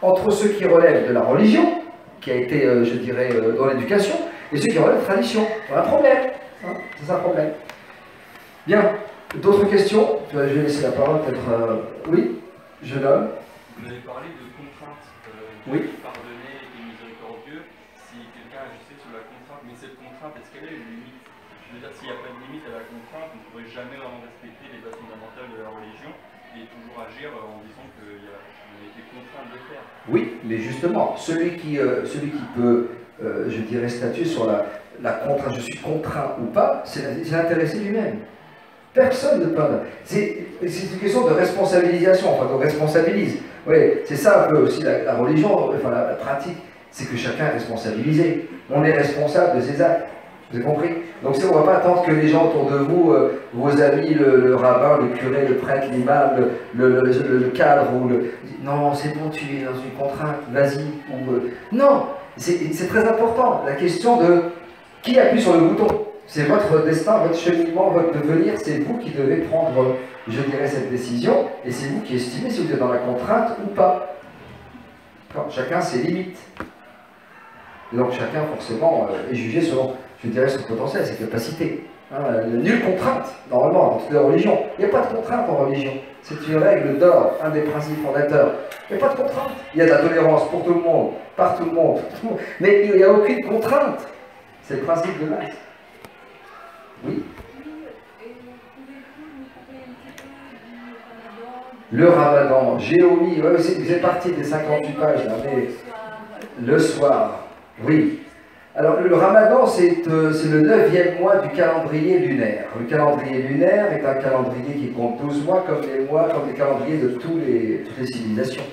entre ceux qui relèvent de la religion, qui a été, je dirais, dans l'éducation, et ceux qui relèvent de la tradition. C'est un problème. Hein, c'est un problème. Bien. D'autres questions? Je vais laisser la parole peut-être. Oui, jeune homme. Vous avez parlé de contrainte. Oui. Pardonner et miséricordieux si quelqu'un agissait sous la contrainte. Mais cette contrainte, est-ce qu'elle a une limite? Je veux dire, s'il n'y a pas de limite à la contrainte, on ne pourrait jamais vraiment respecter les bases fondamentales de la religion et toujours agir en disant qu'on a été contraint de le faire. Oui, mais justement, celui qui peut, je dirais, statuer sur la contrainte, je suis contraint ou pas, c'est l'intéressé lui-même. Personne ne peut. C'est une question de responsabilisation, enfin, on responsabilise. Oui, c'est ça un peu aussi la religion, enfin la pratique, c'est que chacun est responsabilisé. On est responsable de ses actes. Vous avez compris? Donc on ne va pas attendre que les gens autour de vous, vos amis, le rabbin, le curé, le prêtre, l'imam, le cadre, non, c'est bon, tu es dans une contrainte, vas-y. Non, c'est très important. La question de qui appuie sur le bouton. C'est votre destin, votre cheminement, votre devenir, c'est vous qui devez prendre, je dirais, cette décision, et c'est vous qui estimez si vous êtes dans la contrainte ou pas. Chacun ses limites. Et donc chacun, forcément, est jugé selon, je dirais, son potentiel, ses capacités. Nulle contrainte, normalement, dans toutes les religions. Il n'y a pas de contrainte en religion. C'est une règle d'or, un des principes fondateurs. Il n'y a pas de contrainte. Il y a de la tolérance pour tout le monde, par tout le monde. Mais il n'y a aucune contrainte. C'est le principe de base. Oui. Le Ramadan, Géomi, ouais, vous êtes parti des 58 pages, là, mais le soir, oui. Alors le Ramadan, c'est le 9e mois du calendrier lunaire. Le calendrier lunaire est un calendrier qui compte 12 mois, comme les calendriers de toutes les civilisations.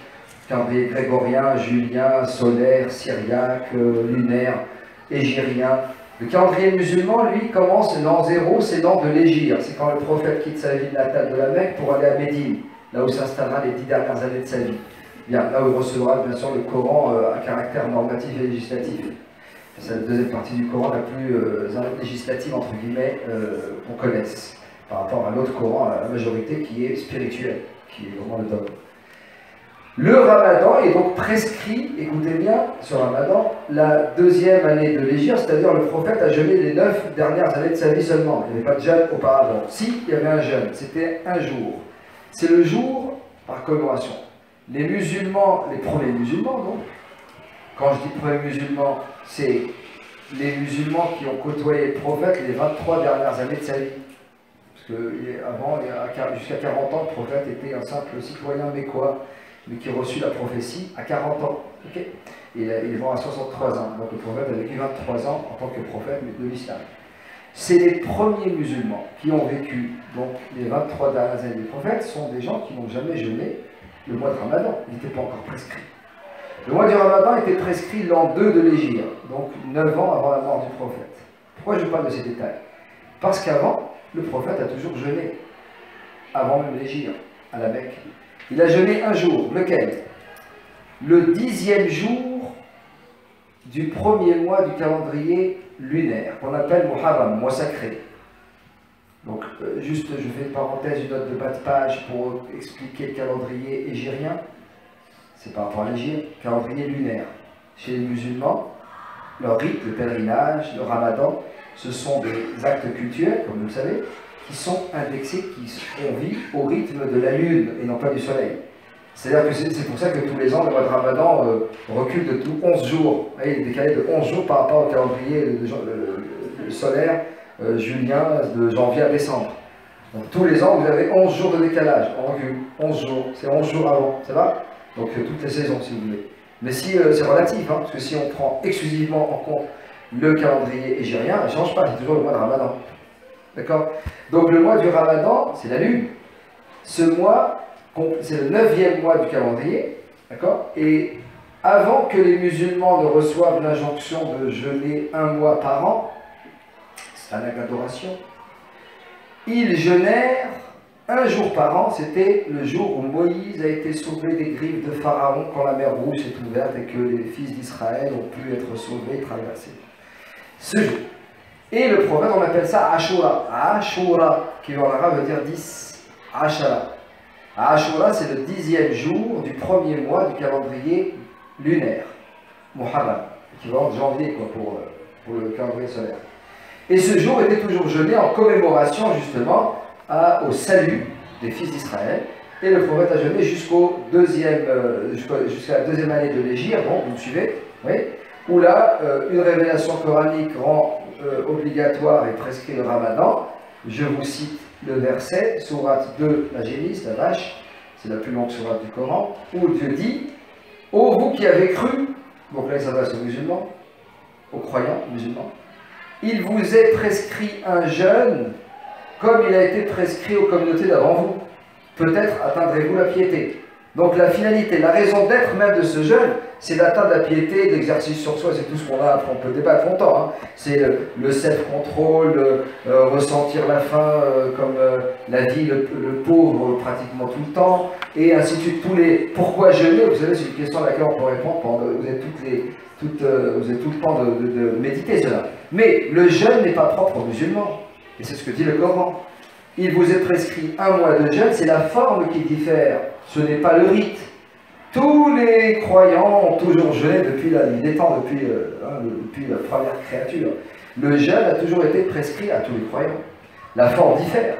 Calendrier grégorien, julien, solaire, syriaque, lunaire, égyrien. Le calendrier musulman, lui, commence l'an 0, c'est l'an de l'Hégire. C'est quand le prophète quitte sa ville natale de la Mecque pour aller à Médine, là où s'installera les 10 dernières années de sa vie. Bien, là où il recevra bien sûr le Coran à caractère normatif et législatif. C'est la deuxième partie du Coran la plus législative, entre guillemets, qu'on connaisse, par rapport à l'autre Coran, à la majorité, qui est spirituel, qui est vraiment le dogme. Le Ramadan est donc prescrit, écoutez bien, sur Ramadan, la 2e année de l'Hégire, c'est-à-dire le prophète a jeûné les 9 dernières années de sa vie seulement. Il n'y avait pas de jeûne auparavant. Si, il y avait un jeûne, c'était un jour. C'est le jour par commémoration. Les musulmans, les premiers musulmans donc, quand je dis premiers musulmans, c'est les musulmans qui ont côtoyé le prophète les 23 dernières années de sa vie. Parce qu'avant, jusqu'à 40 ans, le prophète était un simple citoyen mécois, mais qui a reçu la prophétie à 40 ans. Okay, et il est mort à 63 ans. Donc le prophète a vécu 23 ans en tant que prophète de l'islam. C'est les premiers musulmans qui ont vécu, donc les 23 dernières années du prophète, sont des gens qui n'ont jamais jeûné le mois de Ramadan. Il n'était pas encore prescrit. Le mois du Ramadan était prescrit l'an 2 de l'Hégire, donc 9 ans avant la mort du prophète. Pourquoi je parle de ces détails? Parce qu'avant, le prophète a toujours jeûné, avant même l'Hégire, à la Mecque. Il a jeûné un jour, lequel? Le 10e jour du premier mois du calendrier lunaire, qu'on appelle Muharram, mois sacré. Donc, juste, je fais une parenthèse, une note de bas de page pour expliquer le calendrier hégirien. C'est par rapport à l'Hégire, calendrier lunaire. Chez les musulmans, leur rite, le pèlerinage, le ramadan, ce sont des actes cultuels, comme vous le savez, qui sont indexés, on vit au rythme de la lune et non pas du soleil. C'est-à-dire que c'est pour ça que tous les ans, le mois de ramadan recule de tout 11 jours. Il est décalé de 11 jours par rapport au calendrier solaire julien de janvier à décembre. Donc tous les ans, vous avez 11 jours de décalage, on recule, 11 jours, c'est 11 jours avant, ça va? Donc toutes les saisons, si vous voulez. Mais si c'est relatif, hein, parce que si on prend exclusivement en compte le calendrier hégirien, il ne change pas, c'est toujours le mois de ramadan. D'accord? Donc le mois du ramadan, c'est la lune. Ce mois, c'est le 9e mois du calendrier, d'accord? Et avant que les musulmans ne reçoivent l'injonction de jeûner un mois par an, c'est un acte d'adoration, ils jeûnèrent un jour par an. C'était le jour où Moïse a été sauvé des griffes de Pharaon quand la mer Rouge s'est ouverte et que les fils d'Israël ont pu être sauvés et traversés. Ce jour. Et le prophète, on appelle ça Ashura. Ashura, qui en arabe veut dire 10. Ashara. Ashura, c'est le 10e jour du premier mois du calendrier lunaire. Muharram, équivalent de janvier quoi, pour le calendrier solaire. Et ce jour était toujours jeûné en commémoration justement au salut des fils d'Israël. Et le prophète a jeûné jusqu'à la deuxième année de l'Hégire, bon, vous me suivez, oui, où là, une révélation coranique rend obligatoire et prescrit le ramadan. Je vous cite le verset, sourate 2, la Génisse, la vache, c'est la plus longue sourate du Coran, où Dieu dit « Ô vous qui avez cru », donc là il s'adresse aux musulmans, aux croyants musulmans, « Il vous est prescrit un jeûne comme il a été prescrit aux communautés d'avant vous. Peut-être atteindrez-vous la piété. » Donc la finalité, la raison d'être même de ce jeûne, c'est d'atteindre la piété, l'exercice sur soi, c'est tout ce qu'on a, après on peut débattre longtemps. Hein. C'est le self-control, ressentir la faim comme la vie, le pauvre pratiquement tout le temps, et ainsi de suite. Tous les pourquoi jeûner, vous savez, c'est une question à laquelle on peut répondre pendant, vous avez tout le temps de méditer cela. Mais le jeûne n'est pas propre aux musulmans, et c'est ce que dit le Coran. Il vous est prescrit un mois de jeûne, c'est la forme qui diffère, ce n'est pas le rite. Tous les croyants ont toujours jeûné depuis la nuit des temps, depuis la première créature. Le jeûne a toujours été prescrit à tous les croyants. La forme diffère.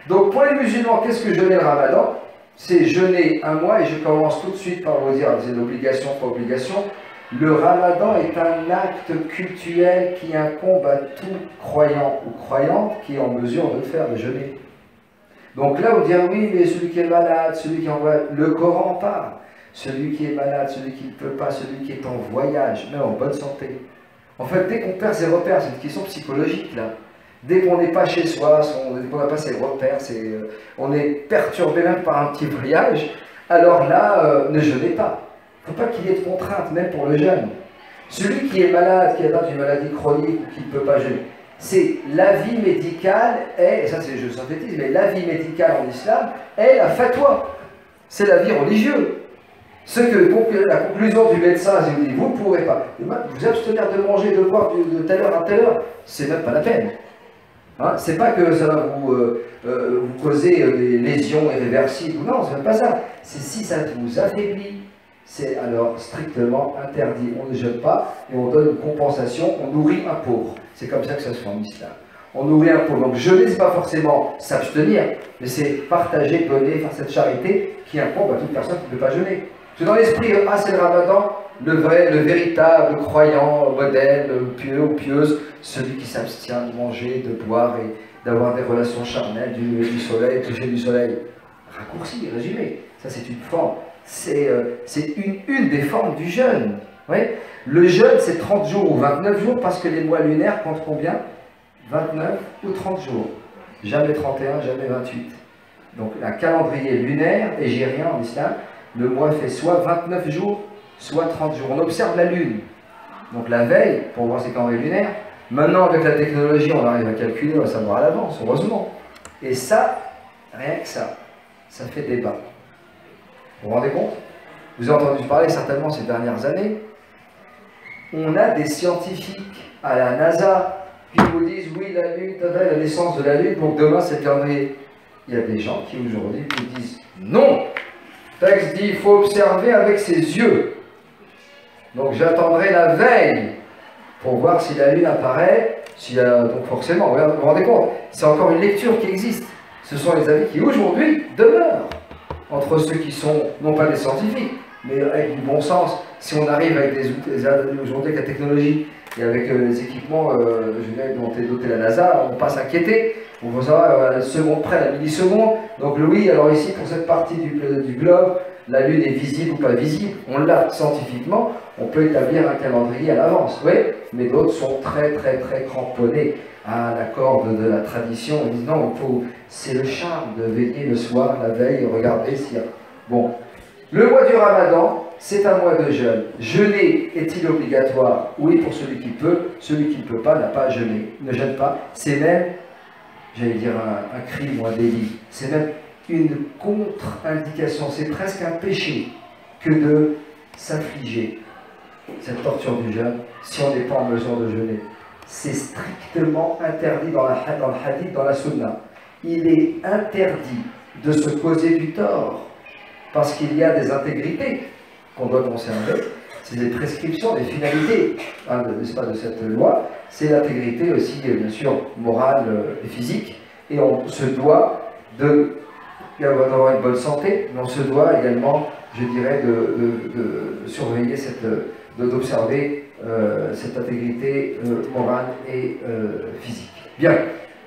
Donc pour les musulmans, qu'est-ce que jeûner le ramadan? C'est jeûner un mois, et je commence tout de suite par vous dire, c'est l'obligation, pas obligation. Le ramadan est un acte cultuel qui incombe à tout croyant ou croyante qui est en mesure de le faire, de jeûner. Donc là, on dit, oui, mais celui qui est malade, celui qui envoie... Le Coran parle. Celui qui est malade, celui qui ne peut pas, celui qui est en voyage, même en bonne santé. En fait, dès qu'on perd ses repères, c'est une question psychologique, là. Dès qu'on n'est pas chez soi, dès qu'on n'a pas ses repères, on est perturbé même par un petit voyage, alors là, ne jeûnez pas. Il ne faut pas qu'il y ait de contraintes, même pour le jeûne. Celui qui est malade, qui atteint une maladie chronique ou qui ne peut pas jeûner, c'est l'avis médical, et ça c'est je synthétise, mais l'avis médical en islam est la fatwa. C'est l'avis religieux. La conclusion du médecin, c'est qu'il dit vous ne pourrez pas vous abstenir de manger, de boire de telle heure à telle heure, c'est même pas la peine. Hein, c'est pas que ça va vous causer des lésions irréversibles, non, c'est même pas ça. C'est si ça vous affaiblit, c'est alors strictement interdit. On ne jeûne pas et on donne une compensation, on nourrit un pauvre. C'est comme ça que ça se fait en islam. On nourrit un pauvre. Donc jeûner, ce n'est pas forcément s'abstenir, mais c'est partager, donner, faire cette charité qui incombe à toute personne qui ne peut pas jeûner. C'est dans l'esprit, c'est le ramadan, le véritable croyant, modèle, pieux ou pieuse, celui qui s'abstient de manger, de boire et d'avoir des relations charnelles, du soleil, toucher du soleil. Raccourci, résumé. Ça, c'est une forme. C'est une des formes du jeûne. Ouais. Le jeûne, c'est 30 jours ou 29 jours, parce que les mois lunaires comptent combien? 29 ou 30 jours. Jamais 31, jamais 28. Donc, un calendrier lunaire, hégirien en islam, le mois fait soit 29 jours, soit 30 jours. On observe la lune. Donc, la veille, pour voir ces calendriers lunaires. Maintenant, avec la technologie, on arrive à calculer, on va savoir à l'avance, heureusement. Et ça, rien que ça fait débat. Vous vous rendez compte? Vous avez entendu parler certainement ces dernières années. on a des scientifiques à la NASA qui vous disent oui, la Lune, la naissance de la Lune, donc demain c'est le calendrier. Il y a des gens qui aujourd'hui vous disent non. Le texte dit il faut observer avec ses yeux. Donc j'attendrai la veille pour voir si la Lune apparaît. Donc forcément, vous vous rendez compte, c'est encore une lecture qui existe. Ce sont les avis qui aujourd'hui demeurent entre ceux qui sont, non pas des scientifiques, mais avec du bon sens. Si on arrive avec des outils, aujourd'hui avec la technologie et avec les équipements dont est dotée la NASA, on ne peut pas s'inquiéter. On veut savoir à la seconde près, à la milliseconde. Donc oui, alors ici, pour cette partie du globe, la Lune est visible ou pas visible. On l'a scientifiquement, on peut établir un calendrier à l'avance, oui, mais d'autres sont très cramponnés à la corde de la tradition. Ils disent non, c'est le charme de veiller le soir, la veille, et regarder s'il y a... Bon, le mois du Ramadan, c'est un mois de jeûne. Jeûner est-il obligatoire? Oui, pour celui qui peut. Celui qui ne peut pas n'a pas à jeûner, ne jeûne pas. C'est même, j'allais dire un crime ou un délit, c'est même une contre-indication, c'est presque un péché que de s'infliger cette torture du jeûne si on n'est pas en mesure de jeûner. C'est strictement interdit dans le hadith, dans la sunna. Il est interdit de se causer du tort parce qu'il y a des intégrités qu'on doit conserver. C'est des prescriptions, des finalités n'est-ce pas, de cette loi. C'est l'intégrité aussi, bien sûr, morale et physique. Et on se doit d'avoir une bonne santé, mais on se doit également, je dirais, de surveiller d'observer cette intégrité morale et physique. Bien.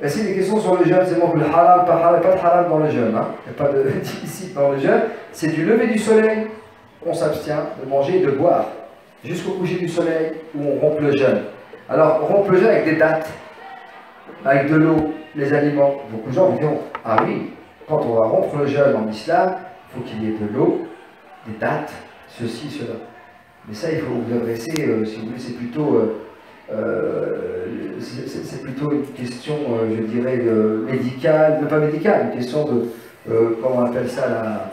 Est-ce qu'il y a des questions sur le jeûne? C'est bon, le haram, pas de haram dans le jeûne. Hein. Il n'y a pas de illicite dans le jeûne. C'est du lever du soleil, on s'abstient de manger et de boire, jusqu'au coucher du soleil où on rompt le jeûne. Alors, on rompt le jeûne avec des dates, avec de l'eau, les aliments. Beaucoup de gens vous diront, ah oui, quand on va rompre le jeûne en islam, il faut qu'il y ait de l'eau, des dates, ceci, cela. Mais ça, il faut vous adresser, si vous voulez, c'est plutôt une question, je dirais, médicale, pas médicale, une question de, comment on appelle ça,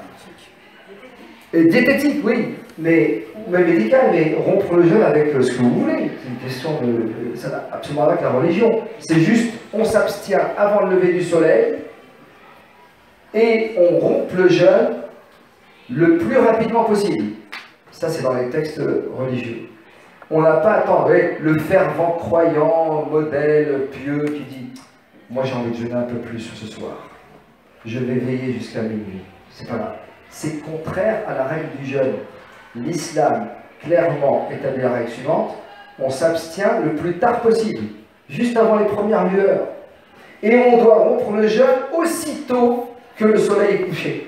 diététique, oui, mais médicale, mais rompre le jeûne avec ce que vous voulez. C'est une question de, ça n'a absolument rien avec la religion. C'est juste, on s'abstient avant le lever du soleil, et on rompt le jeûne le plus rapidement possible. Ça, c'est dans les textes religieux. On n'a pas à attendre le fervent croyant, modèle, pieux, qui dit « Moi, j'ai envie de jeûner un peu plus ce soir. Je vais veiller jusqu'à minuit. » C'est pas grave. C'est contraire à la règle du jeûne. L'islam, clairement, établit la règle suivante. On s'abstient le plus tard possible, juste avant les premières lueurs. Et on doit rompre le jeûne aussitôt que le soleil est couché,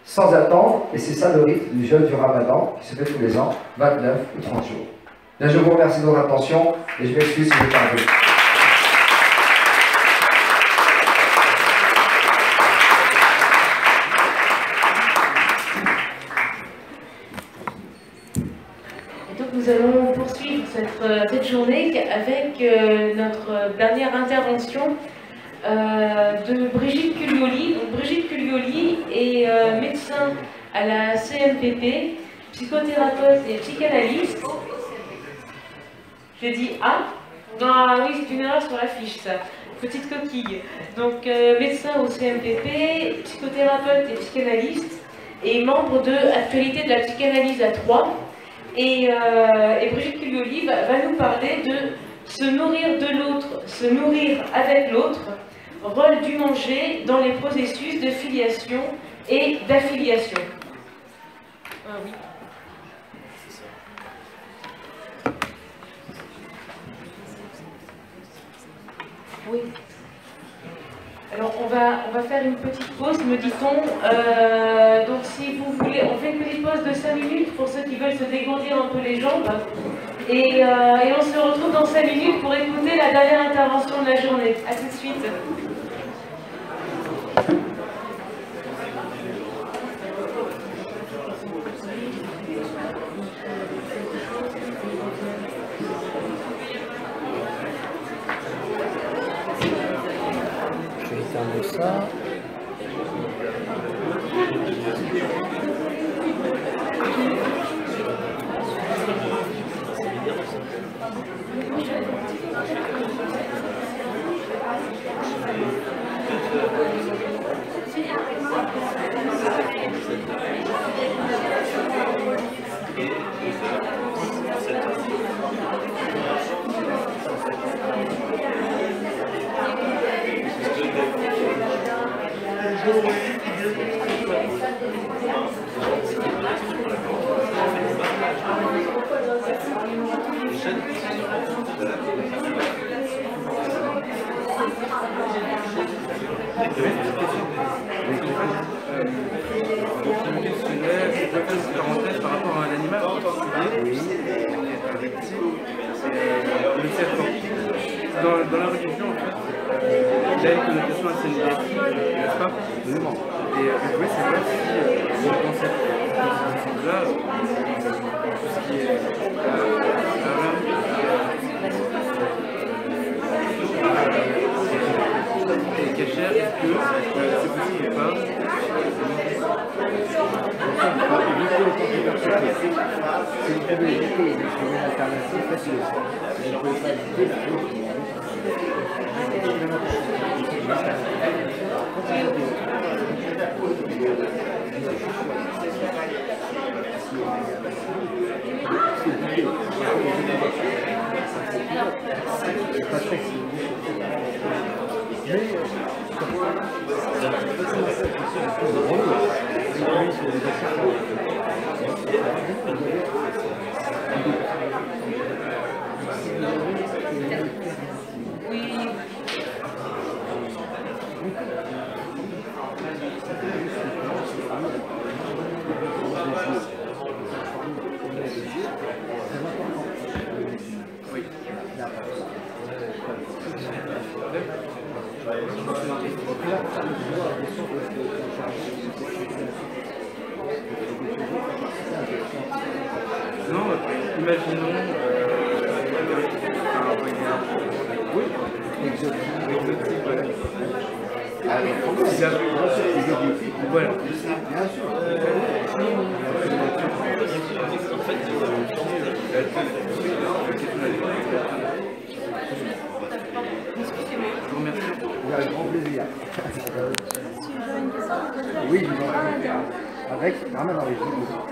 sans attendre, et c'est ça le rythme du jeûne du Ramadan, qui se fait tous les ans, 29 ou 30 jours. Bien, je vous remercie de votre attention, et je m'excuse si je parle. Et donc nous allons poursuivre cette journée avec notre dernière intervention de Brigitte Culioli. Donc, Brigitte Culioli est médecin à la CMPP, psychothérapeute et psychanalyste. J'ai dit ah oui, c'est une erreur sur la fiche, ça. Petite coquille. Donc médecin au CMPP, psychothérapeute et psychanalyste, et membre de Actualité de la psychanalyse à 3. Et Brigitte Culioli va nous parler de se nourrir de l'autre, se nourrir avec l'autre, rôle du manger dans les processus de filiation et d'affiliation. Oui. Oui. Alors on va faire une petite pause, me dit-on. Donc si vous voulez, on fait une petite pause de 5 minutes pour ceux qui veulent se dégourdir un peu les jambes. Et on se retrouve dans 5 minutes pour écouter la dernière intervention de la journée. A tout de suite. Ça. J'avais une petite question. Donc, je me questionnais, je peux faire une parenthèse par rapport à un animal en particulier, un reptile, le serpent. Dans la religion, en fait, il a une connotation assez négative, n'est-ce pas? Absolument. Et je voulais savoir si dans cette là tout ce qui est et cachère, est-ce que c'est possible ou pas? Si vous pouvez éviter de trouver une alternative, facile. Vous ne pouvez pas éviter la Non, imaginons oui, exotique, voilà. Voilà. Bien sûr. En fait, excusez-moi. Je vous remercie. Avec grand plaisir. Oui, je vous en prie. Avec Raman Origine.